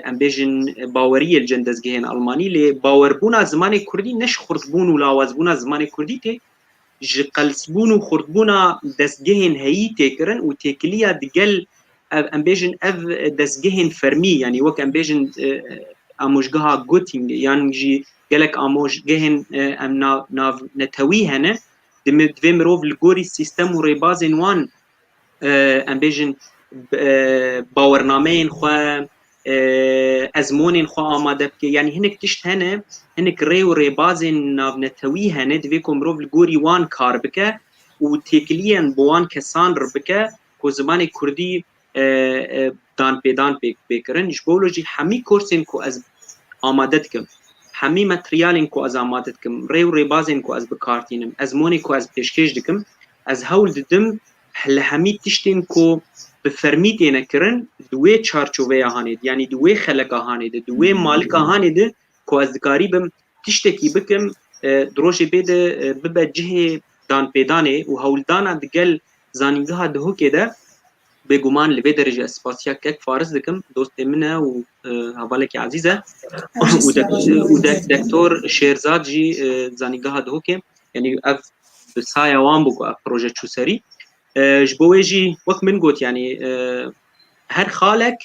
ام بیجن باوری الجن دزگهن آلمانی لی باوربونا زمان کردی نش خردبون و لاوازبونا زمان کردی تی قلسبون و خردبونا دزگهن هایی تکرن و تکلیا دگل ام بیجن اف دزگهن فرمی یعنی وک ام بیجن اموجگاه گوتینگ یعنی جی گلک اموجگهن ام ناو نتوی هنه دوی مروف لگوری سیستم و ریبازین وان ام بیجن باورنامه خواه ازمونین خواه آماده بکه یعنی هنک تشت هنه هنک ری و ریبازین ناو نتوی هنه دوی که مروف لگوری وان کار بکه و تکلین بوان کسان رو بکه که زمان کردی دان پیدان بکرن جبولوجی همی کورسین کو از آماده کم همی متریالین کو از آماده کم ری و ریبازین کو از بکارتینم از مونی کو از پیشکش دکم از هول ددم همی تشتین کو بفرمیت نکرن دوی چارچوبه هانید یعنی دوی خلق هانید دوی مالک هانید کو از دکاریبم تشتکی بکم دروش بده ببا جه دان پیدانه و هول دانا دگل زانینگاه دهو که ده بگومان لبه درجه اسپاسیا که فارس دکم دوست منه و حوالك عزيزة ودكتور شيرزاد جي زانيگاه دهو که يعني اف بسايا وان بگو اف پروژه چوسري جبوه جي وقت من گوت يعني هر خالك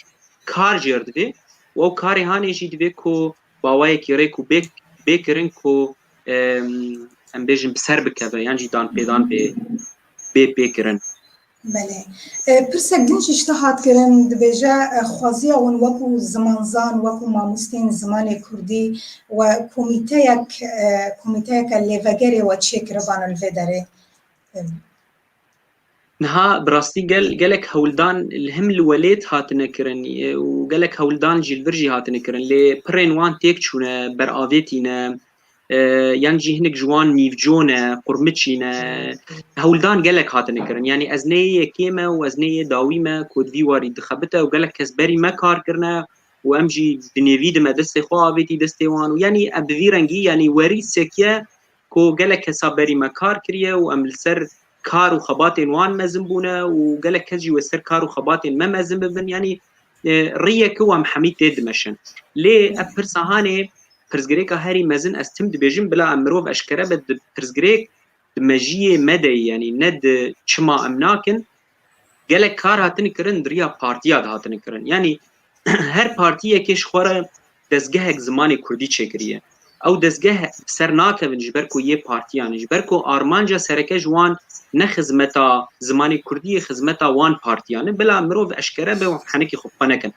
کار جرد ده و کاری هاني جي دوه کو باوائي که ریکو بکرن کو ام بيجن بسر بكبه يعني جدان بيدان بيكرن. بله پرسک گنج اشتهات کرن دبیجا خوازی اون وکو زمانزان وکو ماموستین زمان کردی و کمیته لیوگری و چیک روان الفدره نها براستي قالك هولدان الهم الوليت هاتنا كرن وقالك هولدان جيل فرجي هاتنا كرن لي برين وان تيك شونا برآفيتينا يانجي هنك جوان نيفجونا قرمتشينا هولدان قالك هاتنا كرن يعني ازنيه كيما وازنيه داويمه كود في واري دخبته وقالك كسبري ما كار كرنا وامجي دنيفيد ما دستي خوافيتي دستي وان يعني ابذيرنجي يعني وري سكيا كو قالك كسبري ما كار كريا وام السر كار وخباتين وان مازن بونا وقالك كجي وسر كار وخباتين ما مازن ببن يعني ريك هو محميد تدمشن ليه ابرسهاني برزغريكا هاري مازن استم دبيجن بلا امروف اشكره بد برزغريك مجيه مدى يعني ند شما امناكن قالك كار هاتن كرن دريا بارتيات هاتن كرن يعني هر بارتيه كيش خوره دزگهك زماني كردي چكريه او دزگه سرناكه جبركو يه بارتي يعني جبركو ارمانجا سركه جوان نخدمتا زماني كردي خدمتا وان بارتي يعني بلا مروف اشكره به حنكي خفنكن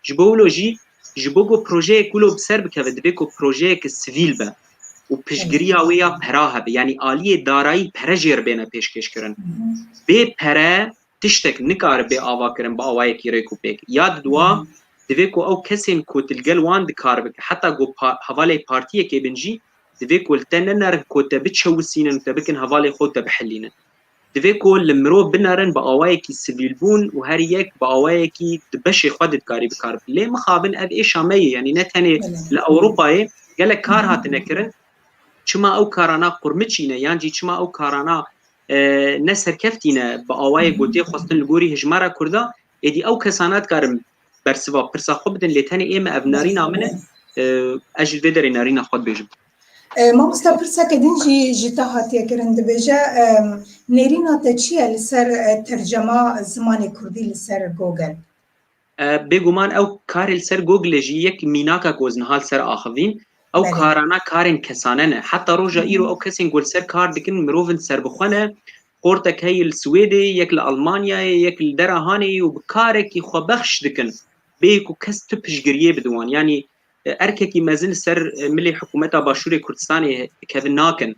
جبولوجي جبوگو پروژه كلو بسر بكه دبيكو پروژه كسيفيل به وبشگريا ويا پراها يعني آليه دارایی پرجير بينا پیشکش کرن بي پره تشتك نكار بي آوا کرن با آوائي کی ريكو بيك ياد دوا دبيكو او كسين كو تلقل وان دكار بك حتى جو هوالي بارتيه كي بنجي دبيكو التننر كو تبتشوسين تبكن هوالي خود تبحلين دبيكو المرو بنارن با آوائي کی سيفيلبون وهريك با آوائي کی تبشي خود دكاري بكار ليه مخابن اب اي شامية يعني نتاني لأوروبا قالك كار هاتنكرن چما او کارانا قرمچینه یانجی چما او کارانا نسر کفتینه با آوای گوتی خواستن لگوری هجمارا کردا ایدی او کسانات کارم برسوا پرسا خوب بدن لیتانی ایم ابناری نامنه اجل بدری نارین خود بیجم ما مستپرسا کدین جیتا هاتیه کرند بیجا نرینا تچیه لسر ترجمه زمان کردی لسر گوگل بگومان او کار لسر گوگل جی یک میناکا گوزنهال سر آخوین او کارانا کارن کسانه حتی روجا ایرو او کسین گل سر کار دکن مروفن سر بخونه قورتك هي السويدي يك لألمانيا يك لدرهاني وبكارك يخو بخش دكن بيكو كس تبشجريه بدوان يعني ارككي مازن سر ملي حكومتها باشوري كردستاني كيفن ناكن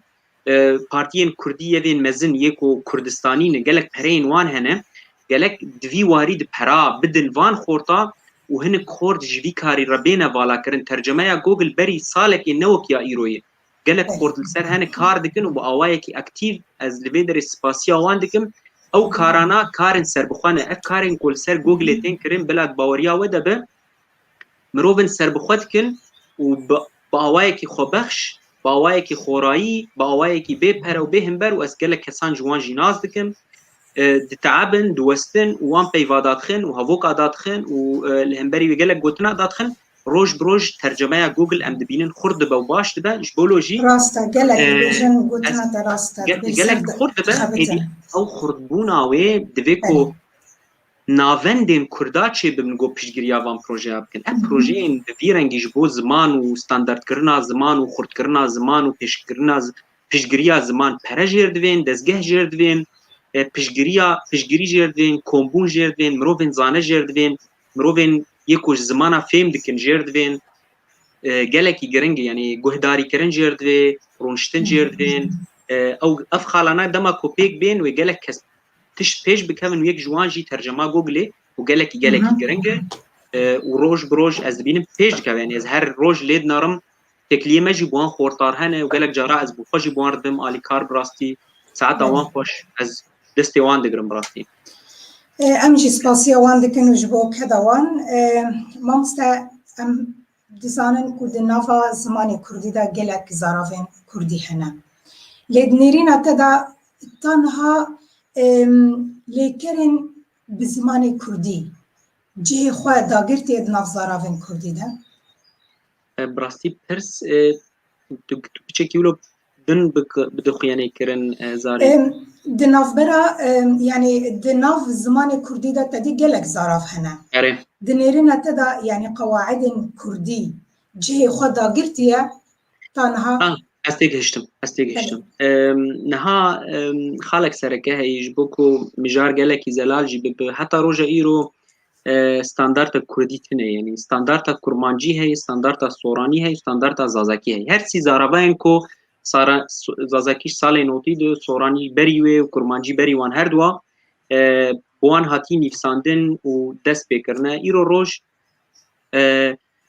بارتيين كرديه ذين مازن يكو كردستانيين قالك برين وان هنا قالك دفي واريد برا بدن فان خورتا وهنك خورد جدي كاري ربينا بالا كرن ترجمه جوجل بري سالك نوك يا ايروي قالك خورد سر هنا كار دكن وباوايكي اكتيف از ليفيدر سباسيا واندكم او كارانا كارن سر بخانه كارن كل سر جوجل تين كرن بلاد باوريا ودبه مروفن سر بخوتكن وباوايكي خوبخش باوايكي خورایی باوايكي بپر و بهمبر و از قالك كسان جوان جيناز دكم دتعبن دوستن وان بيفادات خن وهافوكا دات خن والهمبري وقالك قلتنا دات خن روج بروج ترجمه جوجل ام دبينن خرد باش دبا جبولوجي راستا قالك بيجن قلتنا راستا قالك خرد دبا او خردبونا و دبيكو نافندين كرداتشي بمنگو پیشگیری وان پروژه بکن ام پروژه دبیرنگی جبو زمان و ستاندارد کرنا زمان و خرد کرنا زمان و پیشگیری زمان پرجر دوین دزگه جر دوین پیشگیری جردوین کومبون جردوین مروفین زانه جردوین مروفین یکوش زمانا فهم دکن جردوین گلکی گرنگ یعنی گهداری کرن جردوین رونشتن جردوین او اف خالانا دما کوپیک بین و گلک کس تش پیش بکمن و یک جوانجی ترجمه گوگلی و گلکی گرنگ و روش بروش از بینم پیش کن از هر روش لید نارم تکلیه جی بوان خورتار هنه و گلک جارا از بوخوشی بوان ردم آلی کار براستی ساعت وان خوش از دستي وان دقرم براستی امجي سپاسيا وان دكن وجبو كدوان مامستا ام دزانن كود نافا زماني كردي دا گلك زارافين كردي هنا لدنيرين تدا تنها لكرن بزماني كردي جه خوا داگرتي ادناف زارافين كردي دا براستی پرس بچكيولو دن بدخياني كرن زاري دناف برا يعني دناف زمان كردي دا تدي قلق زاراف هنا دنيرنا تدا يعني قواعد كردي جهي خدا قلتيا تانها استيقشتم نها خالك سركه هيج بوكو مجار قالك زلال جي حتى روجا ايرو ستاندارت كردی تنه یعنی ستاندارت کرمانجی هی ستاندارت سورانی هی ستاندارت زازاکی هی هر سی زاراباین کو سارا زازاکی سال نوتی دو سورانی بریوه و کرمانجی بریوان هر دوا بوان هاتی نفساندن و دست بکرنه ایرو روش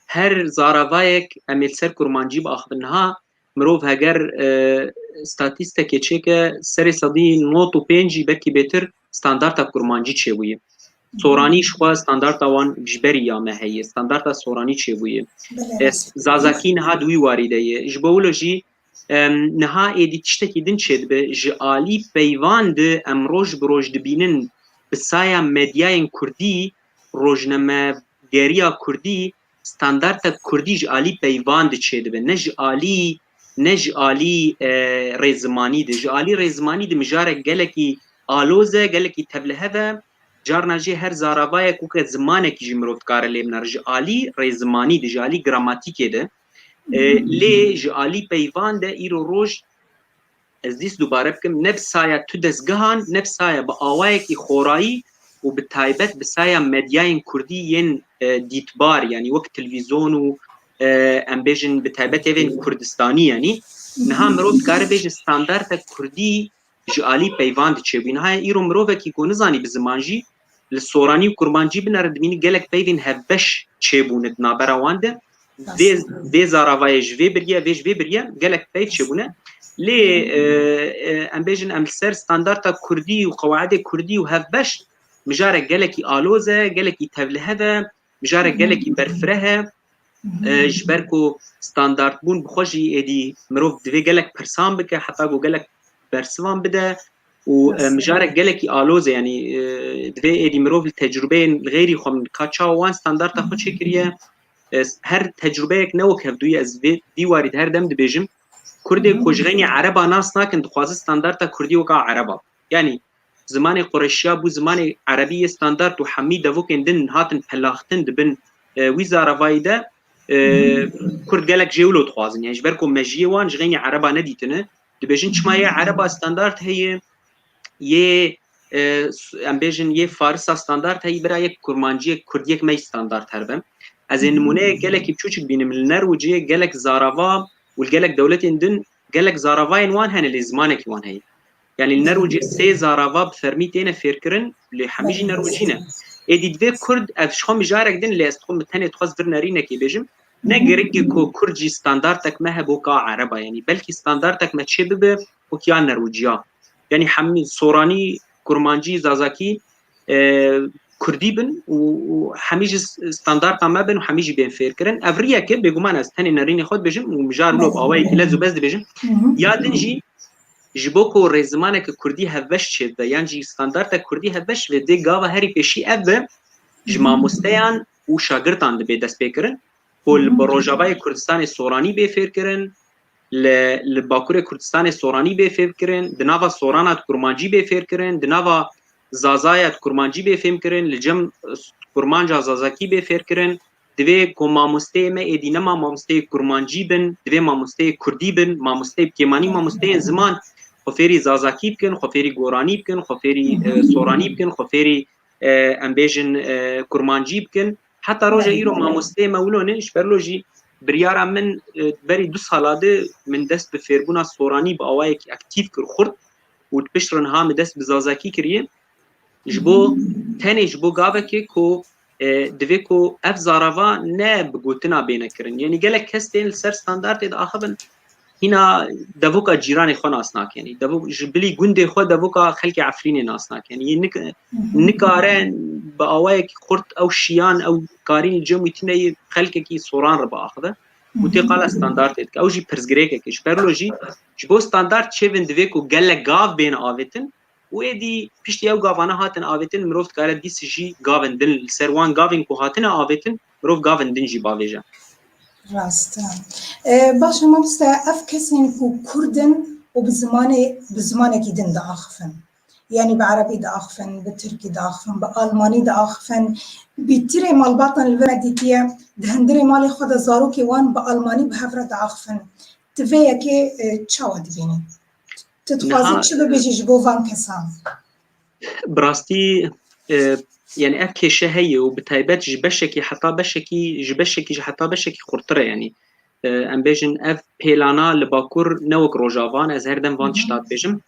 هر زارابایک امیل سر کرمانجی با اخبرنها مروف هگر ستاتیستیک چه که سر صدی نوت و پنجی بکی بهتر ستاندارت کرمانجی چه بویه سورانی شخوا ستاندارت وان جبری یا مهیه ستاندارت سورانی چه بویه زازاکی نها دوی واریده جبولوژی نها ایدی تشتکی دن چید به جعالی پیواند امروج بروج دبینن بسایا مدیاین کردی روجنامه گریا کردی ستاندارت کردی جعالی پیواند چید به نجعالی رزمانی ده جعالی رزمانی ده مجاره گلکی آلوزه گلکی تبلهه جارنا جي هر زارابايا كوكا زمانك جي مروفت كار لي منرج علي ريزماني دي جالي جراماتيكي ده لي جالي بيفان ده ايرو روج ازديس دوباره بكم نفسايا تدسگهان نفسايا باوايكي خوراي وبالتايبت بسايا مدياين كردي ين ديتبار يعني وقت تلفزيون و امبيجن بتايبت ايفن كردستاني يعني نها مروفت كار بيج ستاندارت كردي جالي بيفان دي چبين هاي ايرو مروفه كي كونزاني بزمانجي للسوراني وكرمانجي بنردمين قالك بيفين هبش چبونه نابراوانده دي زاراواي جوي بريا فيج في بريا قالك بيف چبونه لي امبيجن امسر ستاندارت كردي وقواعد كردي وهبش مجاره قالك آلوزه قالك تبلهه مجاره قالك برفره جبركو ستاندارت بون بخوجي ادي مروف دي قالك برسام بك حتى قالك برسوان بده ومجارك جالكي آلوزه يعني دوی ایدی مروف التجربه غیری خو کاچا وان ستاندارت خود شکریه هر تجربه یک نو کفدوی از دی وارد هر دم دبیجم کردی کوجغنی عربا ناس ناکن خواز ستاندارت کردی وقع عربا يعني زمان قريشيا بو زمان عربيه ستاندارت وحميد وكن دن هاتن بلاختن دبن وزاره فايده كرد جالك جيولو تخوازن يعني جبركم مجيه وان جغني عربا نديتنه دبيجن چمايه عربا ستاندارت هي يه امبيجن يه فارسا ستاندارت هي برا يك كرمانجي كرديك مي ستاندارت هربم از نمونه جالك بچوچك بين النرويجيه جالك زارافا والجالك دولتين دن جالك زارافاين وان هن لزمانك وان هي يعني النرويجي سي زارافا بفرميتين فيركرن لحميجي نرويجينا ادي دبي كرد افشخم جارك دن اللي استخم تاني تخص فرنارينا كي بيجم نگرگی کو کردی ستاندارتك ما هبوكا عربا يعني بلكي ستاندارتك ما تشبه وكيان نرويجيا يعني حمي سوراني كرمانجي زازاكي كردي بن وحميج ستاندارت ما بن وحميجي بين فيركرن افريا كي بيغمان استني نريني خد بجم ومجار لو باوي لازو بس بجم يا دنجي جبوكو رزمانك كردي هبش شد يعني جي ستاندارتك كردي هبش ودي غاوا هري بشي اب جما مستيان وشاگردان دبي دست بكرن كل بروجابای کردستان سورانی به فکر کردن لباکور کردستان سورانی به فکر کردن دنوا سورانات کرمانجی به فکر کردن دنوا زازایات کرمانجی به فکر کردن لجم کرمانجا زازاکی به فکر کردن دوی کو مامسته ما ادینما مامسته کرمانجی بن دوی مامسته کردی بن مامسته کیمانی مامسته زمان خفری زازاکی بکن خفری گورانی بکن خفری سورانی بکن خفری امبیجن کرمانجی بکن حتى روجا ايرو ما مستي مولونش برلوجي بريارا من بري دو سالاده من دست بفيربونا سوراني باوايك اكتيف كر خرد وتبشرن هام دست بزازاكي كريه جبو تاني جبو غابكي كو دويكو اف زارافا نه بگوتنا بينه كرن يعني قالك كستين سر ستاندارت اذا اخبن هنا دافوكا جيراني خو ناسناك يعني دافو جبلي گوندي خو دافوكا خلقي عفريني ناسناك يعني نكارن باوايك قرط او شيان او كارين جميتني خلقكي سوران ربا اخذه وتقال ستاندارت او جي برزغريك كيش برلوجي جبو ستاندارت شيفن دويكو قال غاف بين اويتن ويدي بيشتي او غافانا هاتن اويتن مروفت قال دي سجي غافن دل سروان غافين كو هاتن اويتن مروف غافن دنجي باويجا راست باش ما بس افكسين كو كردن وبزمانه كي دن داخفن يعني بعربي داخفن بتركي داخفن بالماني داخفن بيتري مال باطن البلديكيه دهندري مالي خد زاروكي وان بالماني بهفره داخفن تفيكي تشاو دبيني تتخوازي شو بيجي بو فان كسان براستي يعني اف كيشه هي وبتايبات جبشكي حتى بشكي حتى بشكي خرطره يعني ام بيجن اف بيلانا لباكور نوك روجافان از هردم فان شتات بيجم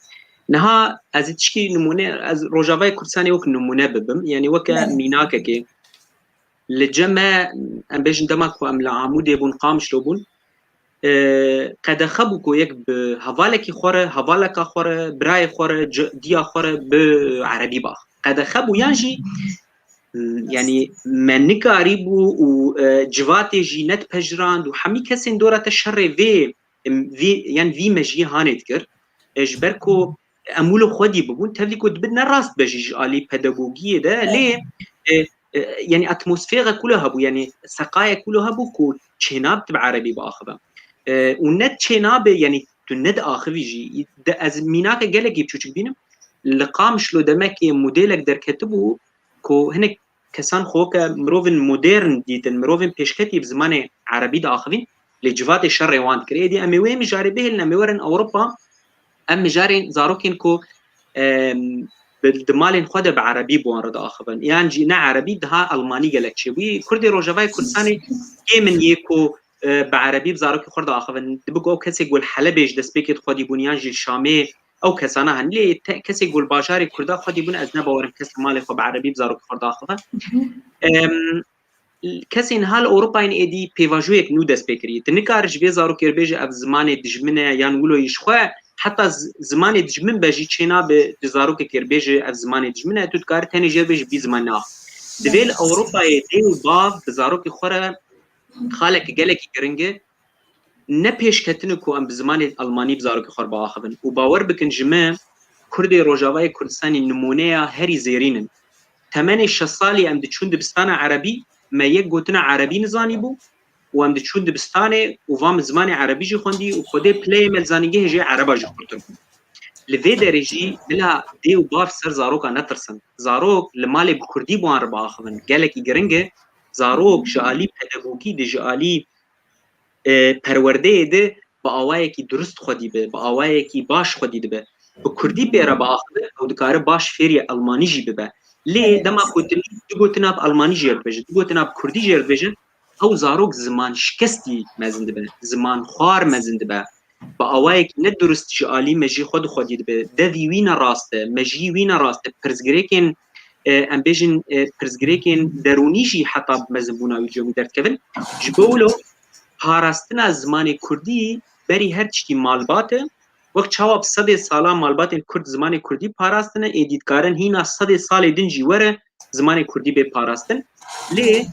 نها از تشكي نمونه از روجافاي كرساني وك نمونه ببم يعني وك ميناككي لجمع ام بيجن دمك وام لعمود يبون قامش لوبون قد خبوكو يك بهفالكي خوره هفالكا خوره براي خوره ديا خوره بعربي باخ قد خبو يانجي يعني منك قريبو وجواتي جينت بجراند وحمي كسين دورة الشر في يعني في مجي هانتكر اجبركو امولو خودي ببون تبليكو بدنا راست بجيج آلي بيداغوجية ده ليه يعني اتموسفيرا كلها هبو يعني سقايا كلها هبو كو تشيناب تبع عربي باخبا ونت تشيناب يعني تند اخر يجي از ميناك قالك يبشوش بينم لقام شلو دمك موديلك در كتبو كو هناك كسان خوكا مروفن مودرن ديتن مروفن بيشكتي بزمان عربي دا اخوين لجوات الشر وان كريدي امي وين مجاربه لنا مورن اوروبا ام مجارين زاروكين كو بالدمالين خود بعربي بوان رد اخوين يعني جينا عربي ده الماني قالك شوي كردي روجافاي كردستاني من يكو بعربي بزاروكي خرد اخوين دبقو كسي يقول حلبيش دسبيكت خودي بنيان جي الشامي او كسانا هن لي كسي يقول باجاري كردا خودي بن اذنب ورم كس مالي خو بعربي بزاروكي خرد اخوين كسين هال اوروبا ان ايدي بيفاجويك نو دسبيكري تنكارج بيزارو كيربيج اف زمان دجمنه يان ولو يشخوا حتى زمان دجمن بجي تشينا بزارو كيربيج اف زمان دجمنه تذكر ثاني جيربيج بي زماننا دبل اوروبا دي باب بزارو كي خره خالك قالك جرينجه نبيش كتنكو ام بزمان الماني بزارو كي خربا اخذن وباور بكن جماع كردي روجافاي كردستاني نمونيه هري زيرينن 8 صالي ام دچون دبستانه عربي ما يقوتنا عربي نزاني بو وام دچون دبستانه وفام زمان عربي جي خوندي وخدي بلاي ملزانيجي جي عربا جي خورتن لفي درجي بلا دي وباف سر زاروك نترسن زاروك لمالي بكردي بو اربع اخذن قالك يجرنجه زاروك جالي بيداغوجي دي جالي پرورده ده با آوایکی درست خودی به با آوایکی باش خودی به بکردی بیره با آخده او دکاره باش فیری المانی جی به لی دما خودنی دگوتنا با المانی جیرد بجه دگوتنا با کردی جیرد بجه او زاروک زمان شکستی مزند به زمان خوار مزند به با آوایکی نه درست جالی مجی خودی به دوی وین راسته مجی وین راسته پرزگریکن ام بیجن پرزگریکن درونی جی حتی مزنبوناوی جومی درد کبن جبولو پاراستنا زمان کردی بری هر چی مالباته وقت چواب 100 سالا مالبات کرد زمان کردی پاراستنه ایدیدکارن هینا 100 سال دنجی وره زمان کردی به پاراستن لی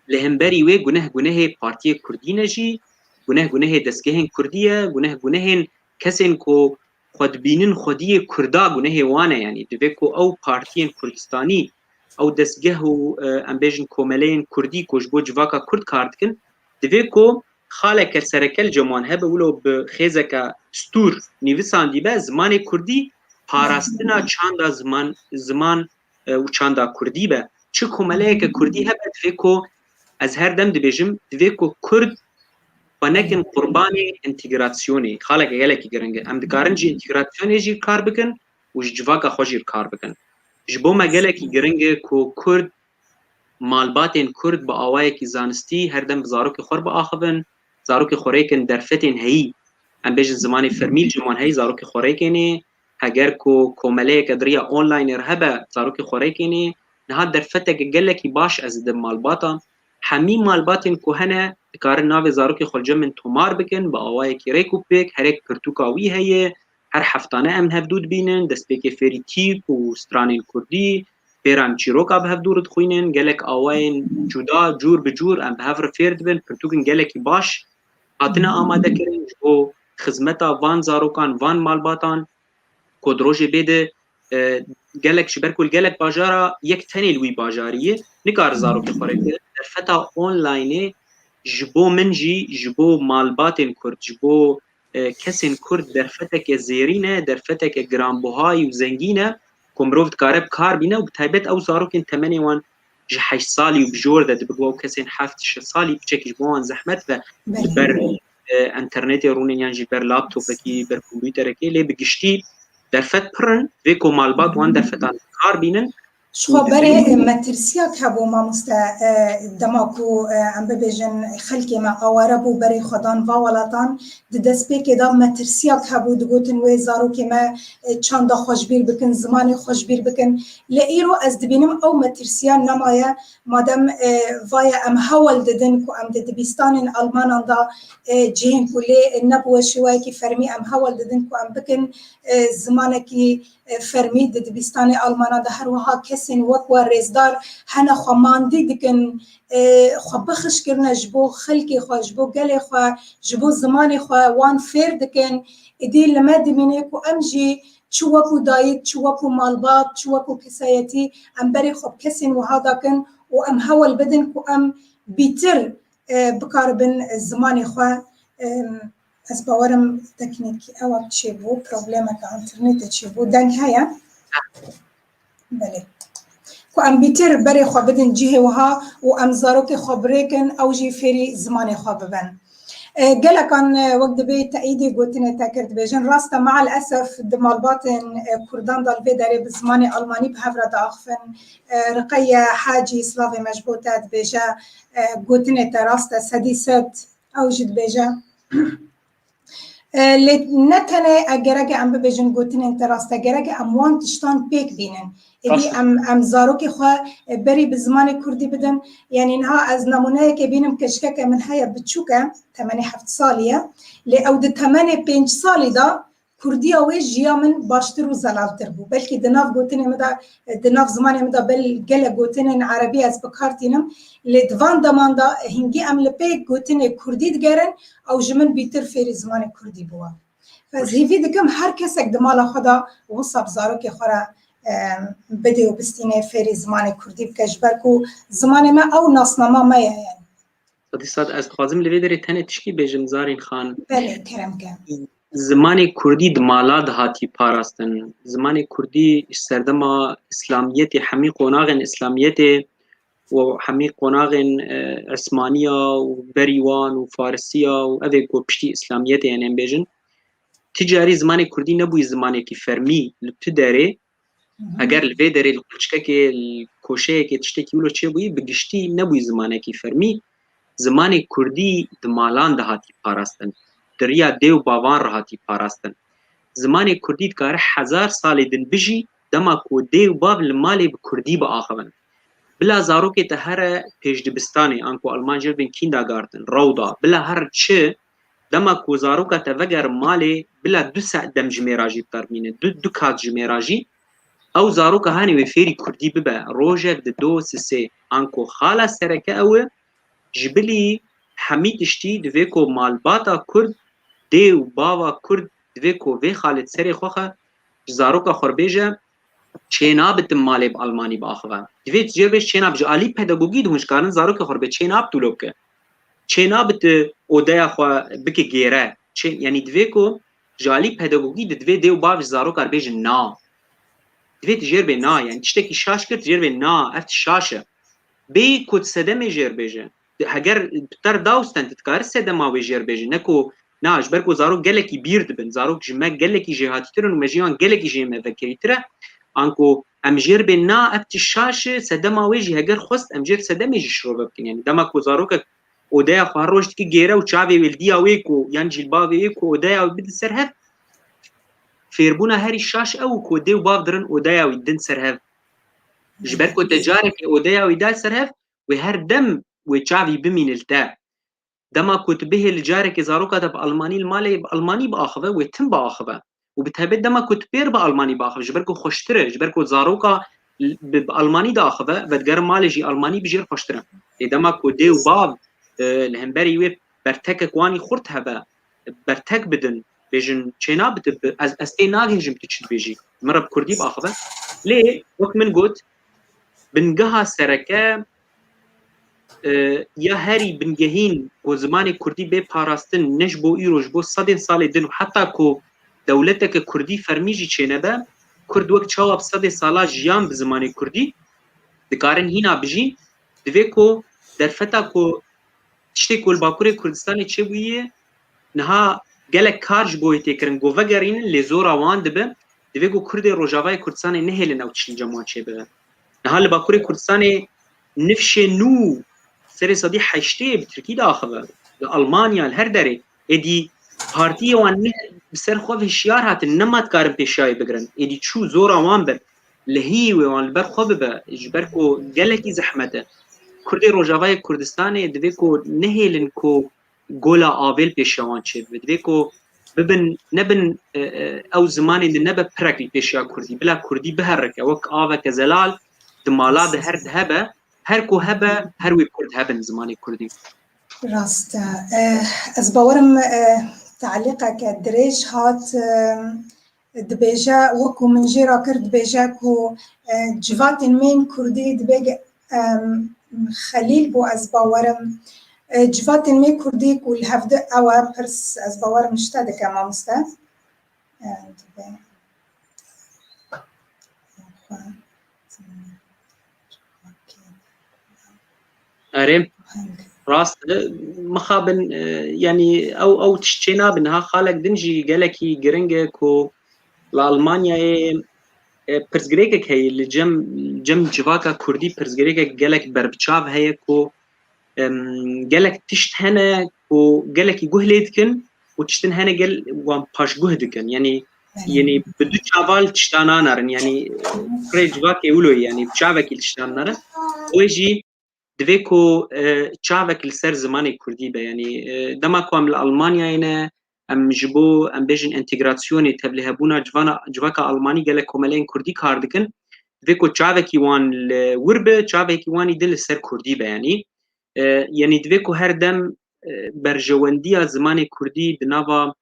لهمبری و گناه پارتی کردی نجی گناه دستگاه کردیه گناه کسین کو خود بینن خودی کردا گناه وانه یعنی دوی کو او پارتی کردستانی او دستگاه و امبیجن کوملین کردی کوش بو جواکا کرد کارتکن دوی کو خالك السركل جمان هبه ولو بخيزك ستور نيفسان ديبه زمان كردي پاراستنا چاندا زمان و چاندا كردي به چه کومليك كردي هبه فيكو از هر دم دبيجم فيكو كرد بنكن قرباني انتجراسيوني خالك يلك گرنگه ام دكارنجي انتجراسيوني جي کار بكن و جواكا خوجير کار بكن جبو ما گلك گرنگه کو كرد مالباتين كرد باوايكي زانستي هردم بزاروك خور باخذن زاروك خوريكن درفتين هي ام بيج زماني فرميل جمان هي زاروك خوريكني هاجر كو كومليك دريا اونلاين رهبه زاروك خوريكني نها درفتك قالك باش از دم مالباتا حمي مالباتين كهنا كار ناوي زاروك خلجم من تومار بكن باوايكي ريكو بيك هريك برتوكاوي هي هر حفتانه ام هفدود بينن دسبيك فيريتيك و سترانين كردي پیرام چیروکا به دور تخوینن گلک آواین جدا جور به جور ام به فرد بن پرتوکن گلکی باش اتنا آماده کردن جو خدمتا وان زاروکان وان مالباتان کودروج بده گلک شبرکل گلک باجارا یک تنی لوی باجاریه نکار زاروک خوره درفتا آنلاین جبو منجی جبو مالباتن کرد جبو کسین کرد درفتا که زیرینه درفتا که گرانبهای و زنگینه كومروفت كارب كاربينا وبتايبت او زاروكن 8 وان جحش صالي وبجور ده بقوا كسين حافت صالي بشكل جوان زحمت بر انترنت رونن یان جی بر لابتوپ کی بر کامپیوتر کی لی بگشتی درفت پرن و کو مالبات وان درفتان کار بینن شو بري مترسيا كابو ما مستا دماكو ام ببيجن خلكي ما اواربو بري خدان واولاتان دسبيكي دا مترسيا كابو دغوتن وي زارو كما چاندا خوشبير بكن زماني خوشبير بكن لايرو از دبينم او مترسيا نمايا مادام فايا ام هول ددن كو ام دبيستان المان دا جين كولي نبو شوي كي فرمي ام هول ددن كو ام بكن زمانكي فرمي دبيستان المان دا هر وها كسن وكوا رزدار هنا خماندي دكن خو بخش كرنا جبو خلكي خو جبو قالي خو جبو زماني خو وان فير دكن ادي لما دمينيكو امجي شوكو دايت شوكو مالبات شوكو كسايتي ام بري خو كسن وهذا كن وام هول بدن كو ام بيتر بكاربن زماني خو از باورم تکنیکی او تشيبو پروبلمك انترنت تشيبو دنگ هيا بله کو ام بیتر بری خو بدن جهه وها و ام زاروک خبرکن او جی فری زمان خو ببن قال كان وقت بي تأييدي قلتني تاكرت بيجن راستا مع الأسف دمالباطن كردان دال بيداري بزماني ألماني بهفرة أخفن رقية حاجي سلافي مجبوطات بيجا قلتني تراستا سديست أوجد بيجا نتنه اگرگه ام ببیجن گوتن انتراست اگرگه اموان تشتان پیک بینن ابی ام زاروکی خو بری به زمان کردی بدن یعنی اینها از نمونه که بینم کشکک من های بچوکه 87 سالیه لی او ده 85 سالی دا کردی اوی جیا من باشتر و زلالتر بو بلکه دناف گوتن مدا دناف زمان مدا بل گل گوتن عربی از بکارتینم لی دوان دمان دا هنگی ام لپیک گوتن کردی دگرن او جمن بیتر فیری زمان کردی بوا فزهیوی دکم هر کس اک دمالا خدا وصاب زارو که خورا بده و بستینه فیری زمان کردی بکش برکو زمان ما او ناسنما ما یعنی صد از خوازم لوی داری تنه تشکی بیجم زارین خان بله کرم کن زمان کردی دمالا دهاتی پاراستن زمان کردی سردما اسلامیت حمی قناغن اسلامیت و حمی قناغن عثمانیا و بریوان و فارسیا و اوه کو پشتی اسلامیت یعنی بیجن تجاری زمان کردی نبوی زمانی که فرمی لبت داره اگر لوی داره لقلچکه که کوشه که تشتکی ولو چه بوی بگشتی نبوی زمانی که فرمی زمان کردی دمالان دهاتی پاراستن دریا دیو باوان راحتی پاراستن زمان کردی کار 1000 سال دن بجی دما کو دیو باب المال به کردی با آخون بلا زارو که ته هر پیش دبستانی انکو آلمان جربن کینداگارتن روضا بلا هر چه دما کو زارو که ته وگر مال بلا 2 ساعت دم جمیراجی ترمینه دو کات جمیراجی او زارو که هانی و فیری کردی ببا روجه د 2 3 انکو خاله سرکه او جبلی حمید اشتی دوی کو مالباتا کرد دیو باوا کرد دوی کو وی خالد سری خوخه زارو که خوربیجه چیناب تم مالی با آلمانی با آخوه دوی تجربهش چیناب جالی پداگوگی دومش کارن زارو که خوربه چیناب طولوب که چیناب ت اودیا خو بکی گیره یعنی دوی کو جالی پداگوگی دوی دیو باوش زارو کار بیجه نا دوی تجربه نا یعنی تشتکی شاش کرد تجربه نا افت شاشه بی کد سدم جر بیجه اگر تر داوستن تتکار سدما و جر بیجه نکو ناش برکو زارو گلکی بیرد بن زارو جمع گلکی جهاتی ترن و مجیان گلکی جمع وکری تره انکو امجر به نا ابت شاشه سدما وجه اگر خست امجر سدم شروع بکن یعنی دما کو زارو که اودیا خواروش کی گیره و چاوی ولدیا ویکو یان جلبا ویکو اودیا بد سرهف فیربونا هری شاش او کو دیو باب درن اودیا و دن سرهف جبرکو تجارك اودیا و دال سرهف و هر دم و چاوی بمینلتا دما كنت به الجارك زاروكا ده بالماني المالي بالماني باخذه ويتم باخذه وبتهبد دما كنت بير بالماني باخذه جبركو خوشتره جبركو زاروكا بالماني ده اخذه بدغر مالي جي الماني بجير خوشتره دما كودي وباب الهمبري ويب برتك كواني خرتها با برتك بدن بيجن چينا بت از استيناغ جم تشد بيجي مره بكردي باخذه ليه وقت من قلت بنقها سركه یا هری بنگهین و زمان کردی به پاراستن نش بو ایروش بو 100 سال دن و حتی کو دولتک کردی فرمیجی چنه به کرد وقت چواب 100 سالا جیان به زمان کردی دکارن هینا بجی دوی کو در فتا کو تشتی کل باکور کردستان چه بویه نها gelek kar ji bo yê têkirin got vegerînin lê zora wan dibe divê got Kurdê Rojavayê Kurdistanê nehêlin ew tiştî cem wan çêbibe niha li Bakurê Kurdistanê nifşê nû serê sedî heştê bi Tirkî de axive li Almanya li her derê êdî partiyê wan bi ser xwe hişyar hatin nema dikarin pêşiyayê bigirin êdî çû zora wan bir li hî wê wan li ber xwe bibe ji ber ku gelekî zehmet e Kurdê Rojavayê Kurdistanê divê ku nehêlin ku gola avêl pêşiya wan çêbibe divê ku bibin nebin ew zimanê de nebe pirek li pêşiya Kurdî bila Kurdî biherike wek aveke zelal di mala de her hebe her ku hebe her wê Kurd hebin zimanê Kurdî rast ez bawerim تعلیقeke dirêj hat dibêje wekû min jê ra kir dibêje ku civatên mên Kurdî dibe xelîl bû ez bawerim civatên mên Kurdî ku li hev de ew e pirs ez bawerim ji te dike mamoste erê rast mixabin yani ew tiştê nabin niha xalek din jî gelekî giring e ku li Almanyayê pirsgirêkek heye li cem civaka Kurdî pirsgirêkek gelek berbiçav heye ku gelek tişt hene ku gelekî guh lê dikin û tiştin hene gel wan paşguh dikin yani bi du çaval tiştan narin yani kurê civakê wilo yani çavekî tiştan narin wê jî divê ku çavek li ser zimanê Kurdî be yani dema ku em li Almanyayê ne em ji bo em bêjin entegrasyonê tevlihebûna civaka Almanî gelek komeleyên Kurdî kar dikin divê ku çavekî wan li wir be çavekî wanî de li ser Kurdî be yani yani divê ku her dem berjewendiya zimanê Kurdî di nava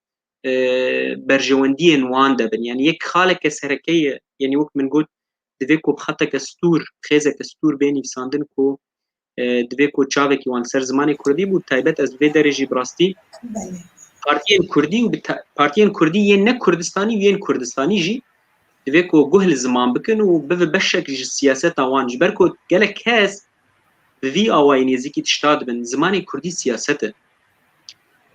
berjewendiyên wan de bin yani yek xaleke serekê ye yani wek min got divê ku xeteke stûr xêzeke stûr bê nivîsandin ku divê ku çavekî wan ser zimanê Kurdî bû taybet ez vê derê jî bi rastî partiyên Kurdî û partiyên Kurdî yên ne Kurdistanî yên Kurdistanî jî divê ku guh li ziman bikin û bive beşek ji siyaseta wan ji ber ku gelek kes bi vî awayî nêzîkî tişta dibin zimanê Kurdî siyaset e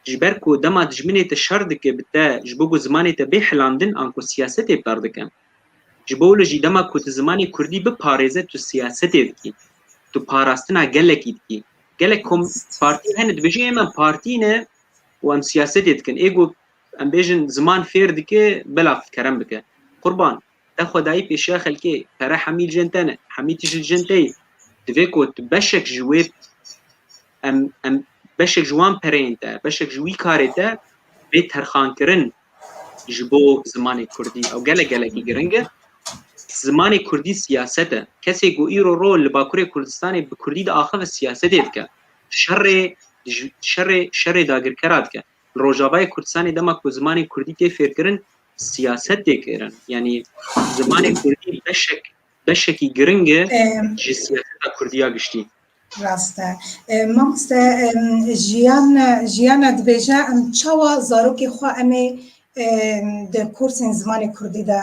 ji ber ku dema dijminê te şer dike bi te ji bo ku zimanê te bê hilandin an ku siyasetê per dikin ji bo wilo jî dema ku tu zimanê Kurdî biparêze tu siyasetê dikî tu parastina gelekî dikî gelek partî hene dibêjin em partî ne û em siyasetê dikin êgo em bêjin ziman fêr dike bila kerem bike qurban te xwedayî pêşiya xelkê pere hemî jin te ne hemî tî jin te yê divê ku tu beşek ji wê em beşek ji wan pereyên te beşek ji wî karê te bê terxankirin ji bo zimanê Kurdî ew gelekî giring e zimanê Kurdî siyaset e kesê ku îro ro li Bakurê Kurdistanê bi Kurdî de axive siyasetê dike şerê dagirkera dike Rojavayê Kurdistanê dema ku zimanê Kurdî tê fêrkirin siyaset tê kirin yani zimanê Kurdî beşekî giring e ji siyaseta Kurdiya giştî rast e mamoste jiyana dibêje em çawa zarokê xwe em ê di kursên zimanê Kurdî de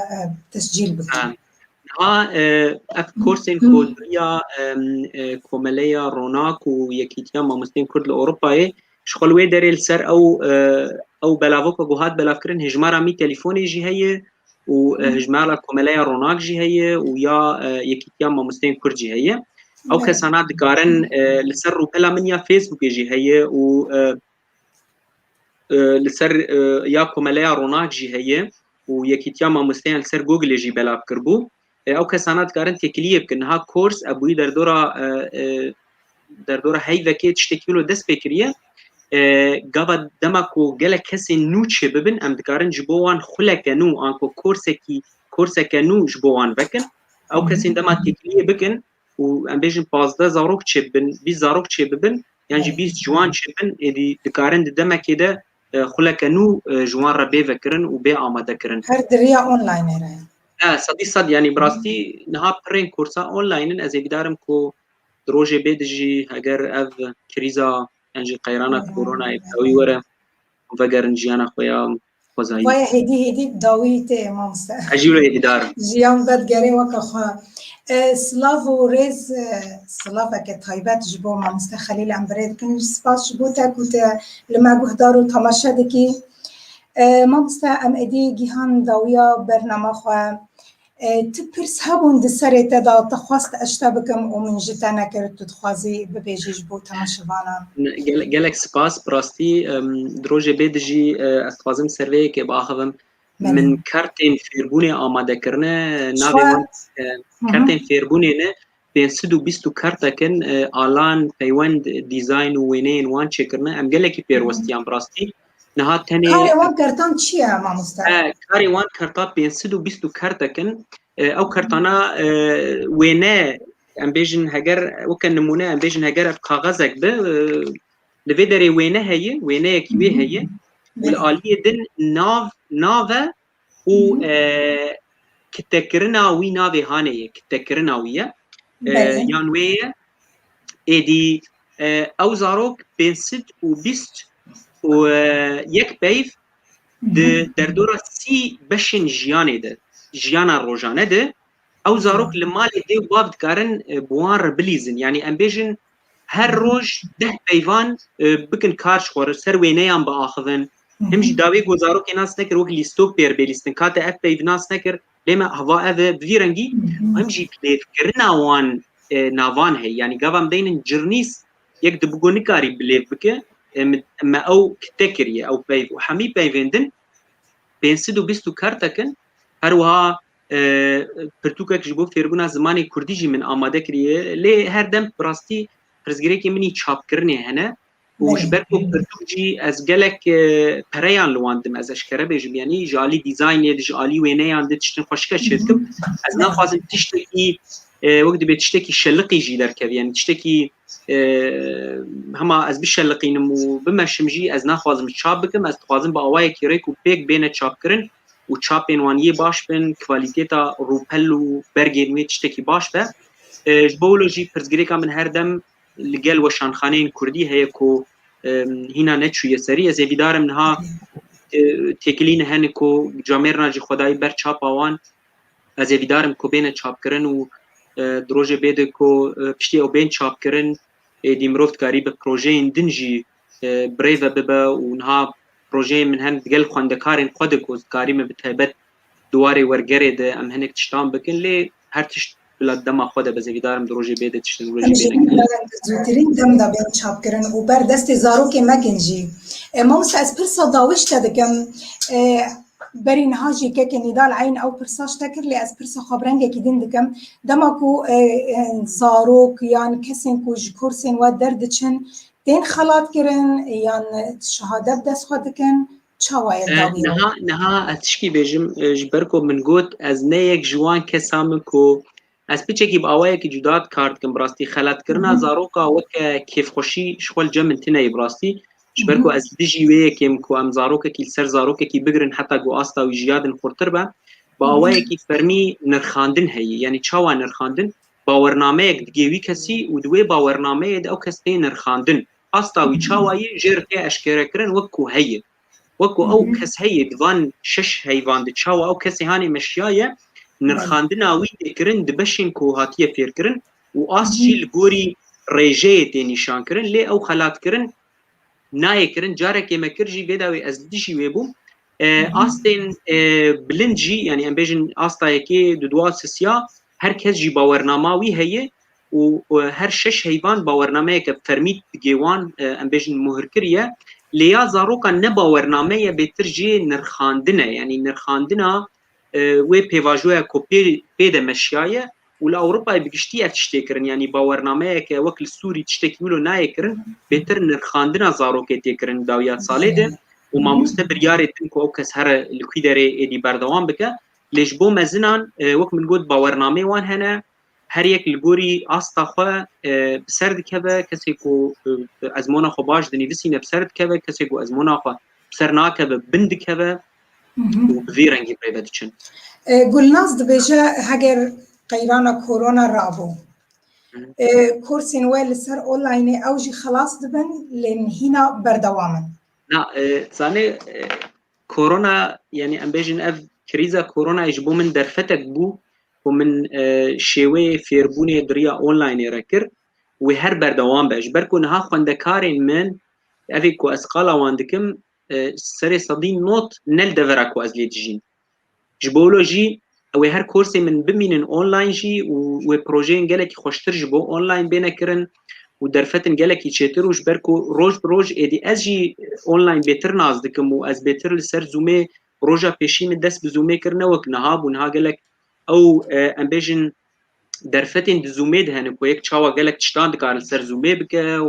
tescîl bikin ev kursên kodriya komeleya ronak û yekîtiya mamosteyên Kurd li Ewropayê ji xwe li wê derê li ser ew belavoka guhat belavkirin hejmara mî telîfonê jî heye û hejmara komeleya ronak jî heye û ya yekîtiya mamosteyên Kurd jî heye ew kesana dikarin li ser rûpela min ya Facebookê jî heye û li ser ya komeleya ronak jî heye û yekîtiya mamosteyan li ser Googlê jî belav kirbû ew kesana dikarin têkiliyê bikin niha kors ebûyî derdora heyvekê tiştekî wilo dest pê kiriye gava dema ku gelek kesên nû çê bibin em dikarin ji bo wan xuleke nû an ku korseke nû ji bo wan vekin ew kesên dema têkiliyê bikin û em bêjin 15 zarok çê bibin 20 zarok çê bibin yan jî 20 ciwan çê bibin êdî dikarin di demekê de xuleke nû ji wan re bê vekirin û bê amade kirin her diriya online re sedî sed yani bi rastî niha pirên kursa onlinein ez ê bidarim ku di rojê bê de jî heger ev krîza yan jî qeyrana koronayê wî were vegerin jiyana xwe ya خوزایی وای هدی داویت مامسته عجیب هدی دارم جیان بد گره وکا خواه سلاف و ریز سلاف که تایبت جبو مامسته خلیل امبرید کنش سپاس جبو تا کت لما گهدار و تماشا دکی مامسته ام ادی گیهان داویا برنامه خواه تپرس هبون د سره ته دا تخواست اشتا بکم و من جتا نکرد تخوازی ببیجیش بو تماشوانا گلک سپاس براستی دروژه بدجی استفازم سروی که باخوام من کارتین فیربونی آماده کرنه ناوی کارتین فیربونی نه 520 کارتا کن آلان پیوند دیزاین و وینین وان چکرنه ام گلکی پیروستیان براستی نهاد تنی کاری وان کرتان چیه مامستا؟ کاری وان کرتا 520 کارتا کن او کارتانا وینه ام بیجن هگر وکن نمونه ام بیجن هگر کاغذک به لفيدري وينه كيوي هي والآلية دن ناف و كتكرنا وي نافي هانية كتكرنا ويا يانوية ايدي او زاروك بين 6 و 20 و يك بيف دردورة سي بشن جياني ده جيانا روجانه ده او زاروك لمالي دي وباب دكارن بوان ربليزن يعني امبيجن هر روز 10 پیوان بکن کارش خور سر وینه‌ام با آخذن همش داوی گزارو که ناس نکر وقت لیستوک پیر بیلیستن کات اف پیو ناس نکر لما هوا اف بفیرنگی همجی پلیف کرنا وان ناوان هی یعنی قوام دین جرنیس یک دبگونی کاری بلیف بکه ما او كتكريه او بيف وحمي بيفندن بينسدو بيستو كارتكن هروها پرتوکه جبو فیربونا زمانی کردی جی من آماده کریه لی هر دم براستی پرزگری که منی چاپ کرنه هنه و جبرتو پرتوک جی از گلک پریان لواندم از اشکره بیجم یعنی جالی دیزاینی جالی وینه یانده تشتن خوشکه شدکم از نخوازم تشتکی وقت به تشتکی شلقی جی درکب یعنی تشتکی هما از بشلقینم و بمشم جی از نخوازم چاپ بکم از تخوازم با آوای کریک و پیک بین چاپ کرن و چاپین وانی باش بن کوالیتیتا روپل و برگین تشتکی باش به جبولوجی پرزگریکا من هر دم لگل و شانخانه کردی هی کو هینا نچوی سری از ویدارم نها تکلین هن کو جامرنا جی خدای بر چاپ آوان از ویدارم کو بین چاپ کرن و دروژه بده کو پشتی او بین چاپ کرن دیمروفت کاری به پروژه دنجی بریو ببا و نها پروژه من هن دگل خواندکارین خود کو کاری من بتهبت دواره ورگره ده ام هنک تشتام بکن لی هر تشت بلاد دما خود به زویدارم دروژه بده تشتنولوژی بینه زودترین دم دا بین چاپ کرن و بر دست زارو که مکنجی مامس از پرسا داوش دکم برین هاجی که ندال عین او پرساش تکر لی از پرسا خبرنگه که دین دکم دما کو زاروک یان کسین کو جکورسین و دردچن دین خلات کرن یان شهادت دست خود کن چاوای داوی نها اتشکی بیجم جبرکو من گوت از نه یک جوان کسام کو از پیچه کی باوای کی جداد کارت کم براستی خلات کرنا زاروکا و کیف خوشی شغل جمن تنه براستی جبرکو از دیجی وی کم کو ام زاروکا کی سر زاروکا کی بگرن حتی گو استا و جیادن خورتر با باوای کی فرمی نرخاندن هی یعنی چاوا نرخاندن باورنامه یک دیوی کسی و دوی باورنامه د او کسی نرخاندن استا و چاوای جرته اشکره کرن وکو هی وکو او کس هی دوان شش حیوان د چاوا او کسی هانی مشیایه نرخاندنا وی کرن دبشن کو هاتیه فیر کرن و اسجیل گوری رجه تی نشان کرن لی او خلات کرن نای کرن جاره که مکرجی بداوی از دیشی ویبو استن بلندجی یعنی امبیجن استا یکی دو سیا هر کس جی باورنامه وی هیه و هر شش حیوان باورنامه که فرمیت گیوان امبیجن مهر کریه لیا زاروکا نه باورنامه بهتر جی نرخاندنه یعنی نرخاندنا و پیواژویا کوپی بده مشیایه ولا اوروبا بگشتی اتشتکرن یعنی باورنامه که وکل سوری تشتکیلو نایکرن بهتر نرخاندنا زاروکه تکرن داویات ساله ده و ما مستبریار تن کو کس هر لکویدره ادی بردوام بکه لجبو مزنان وک من گود باورنامه وان هنه هر یک لگوری استا خو بسرد کبه کسی کو ازمونا خو باش دنی وسینه بسرد کبه کسی کو ازمونا خو بسرنا کبه بند کبه و بزیرنگی پریودچن گلناز دبیجه هگر قیرانا کرونا رابو کورسین ویل سر اونلاین اوجی خلاص دبن لین هینا بردوامن نا زانه كورونا يعني ام بيجن اف كريزا كورونا يجبو من درفتك بو ومن شوي فيربوني دريا اونلاين يركر وهر بردوام باش بركو نها خوندكارين من افيكو اسقالا واندكم سري صدين نوت نل دفراكو ازليت جين جبولوجي او هر كورسي من بمين اونلاين جي وبروجين جالك خوشتر جبو اونلاين بينا كرن ودرفتن جالك يشترو جبركو روج بروج ادي ازجي اونلاين بيتر نازدكم واز بيتر لسر زومي روجا بيشي من دس بزومي كرنا وكنهاب ونها جالك او امبيجن درفتن دزوميد هن كويك تشاوا جالك تشتاند كار لسر زومي بك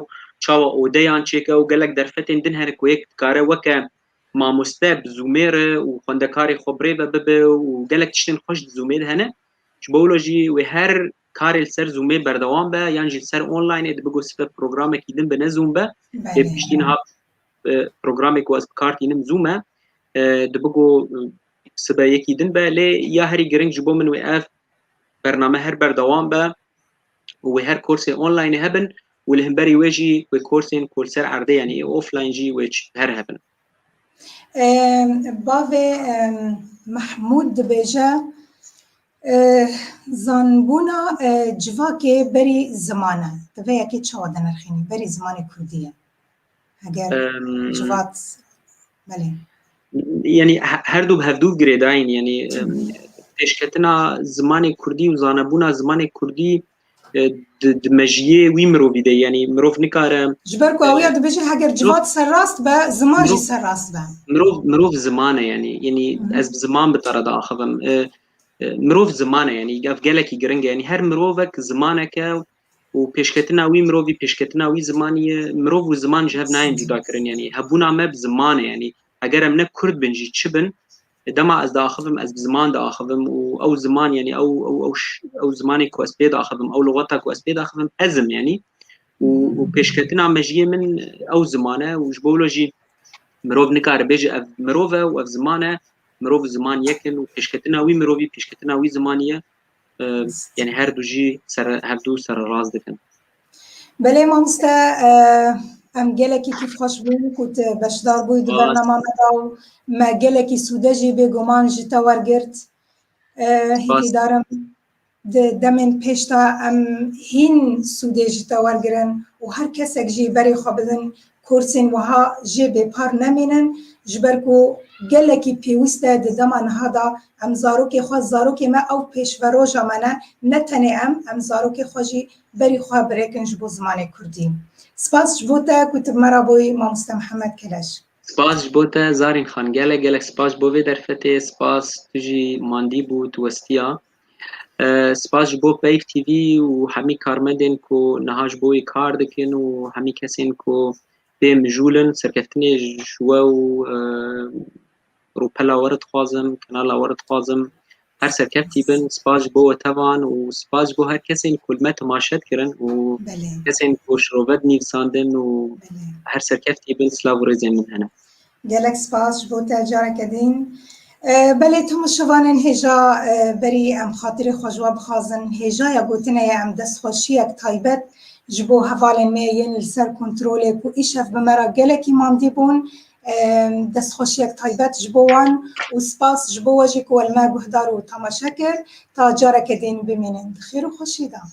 تشاوا اوديان تشيكا وجالك درفتن دن هن كويك كاره وكا ما مستاب زومير وخندكاري خبري بب وجالك تشتن خوش زوميد هنا جبولوجي وهر كاري السر زومي بردوام با يعني السر اونلاين اد بگو سبب برنامج يدن بنزوم با بيشتين ها برنامج واس كارتين زوما دبگو سبا يك يدن با لي يا هري جرينج جبو من وقف برنامج هر بردوام با وهر كورس اونلاين هبن والهمبري ويجي وكورسين كل سر عرضي يعني اوفلاين جي ويج هر هبن باوی محمود بيجا زنبونا جواكي بري زمانه تبعي اكيد شو ودنا الخيني بري زماني كردية هجر جوات بله يعني هردو بهفدو جريداين يعني تشكتنا زماني كردي وزانبونا زماني كردي دمجيه ويمرو بيده يعني مروف نكاره جبركو اويا دبيجي هجر جوات سراست با زماجي سراست با مروف زمانه يعني از زمان بطرد اخذم مروف زمانه يعني قاف قالك يقرنج يعني هر مروفك زمانك وبيشكتنا وي مروفي بيشكتنا وي زمانيه مروف وزمان جهب نايم جدا كرن يعني هبونا ما بزمانه يعني اگر من كرد بنجي تشبن دما از دا اخذم از زمان دا اخذم او زمان يعني او زماني كو اسبيد اخذم او لغتك كو اسبيد اخذم ازم يعني وبيشكتنا مجيه من او زمانه وجبولوجي مروف نكار بيجي اف مروفه واف زمانه مروف زمان يكن وبيشكتنا وي مروفي بيشكتنا وي زمانيه يعني هر دو جي سر هر دو سر راز دكن بله مامستا ام گلکی کیف خوش بوم کت بشدار بوی دو برنامه مداو ما گلکی سودجی بگمان جتا ورگرت هیچ دارم دمن پیشتا ام هین سودجی تا ورگرن و هر کس اگجی بری خوابدن کورسین وها جی به پار نمینن جبرکو گلکی پیوسته دمان هدا ام زاروک خو زاروک ما او پیش و روزا منه نتنی ام زاروک خوجی بری خو برکنج بو زمان کردی سپاس جبوتا کتب مرابوی مامستا محمد کلش سپاس جبوتا زارین خان گلک سپاس بوی درفته سپاس تجی ماندی بود وستیا سپاس بو پیف تی وی و همی کارمندن کو نهاج بوی کار دکن و همی کسین کو بیم جولن سرکفتنی جوا و روپلا ورد خوازم کانالا ورد خوازم هر سرکفتی بن سپاس بو توان و سپاس بو هر کسین کلمه تماشد کرن و کسین کو شروبت نیفساندن و هر سرکفتی بن سلاو رزین من هنه گلک سپاس بو تجاره کدین بله تو شوانن هجا بری ام خاطر خوشوا بخازن هجا یا گوتنه ام دست خوشی یک تایبت جبو حوالن میین لسر کنترول کو ایشف بمرا گلکی ماندی بون دست خوشی یک تایبت جبوان و سپاس جبو وجه کو الما گهدار و تماشا کرد تا جاره کدین بمینن خیر و خوشی دام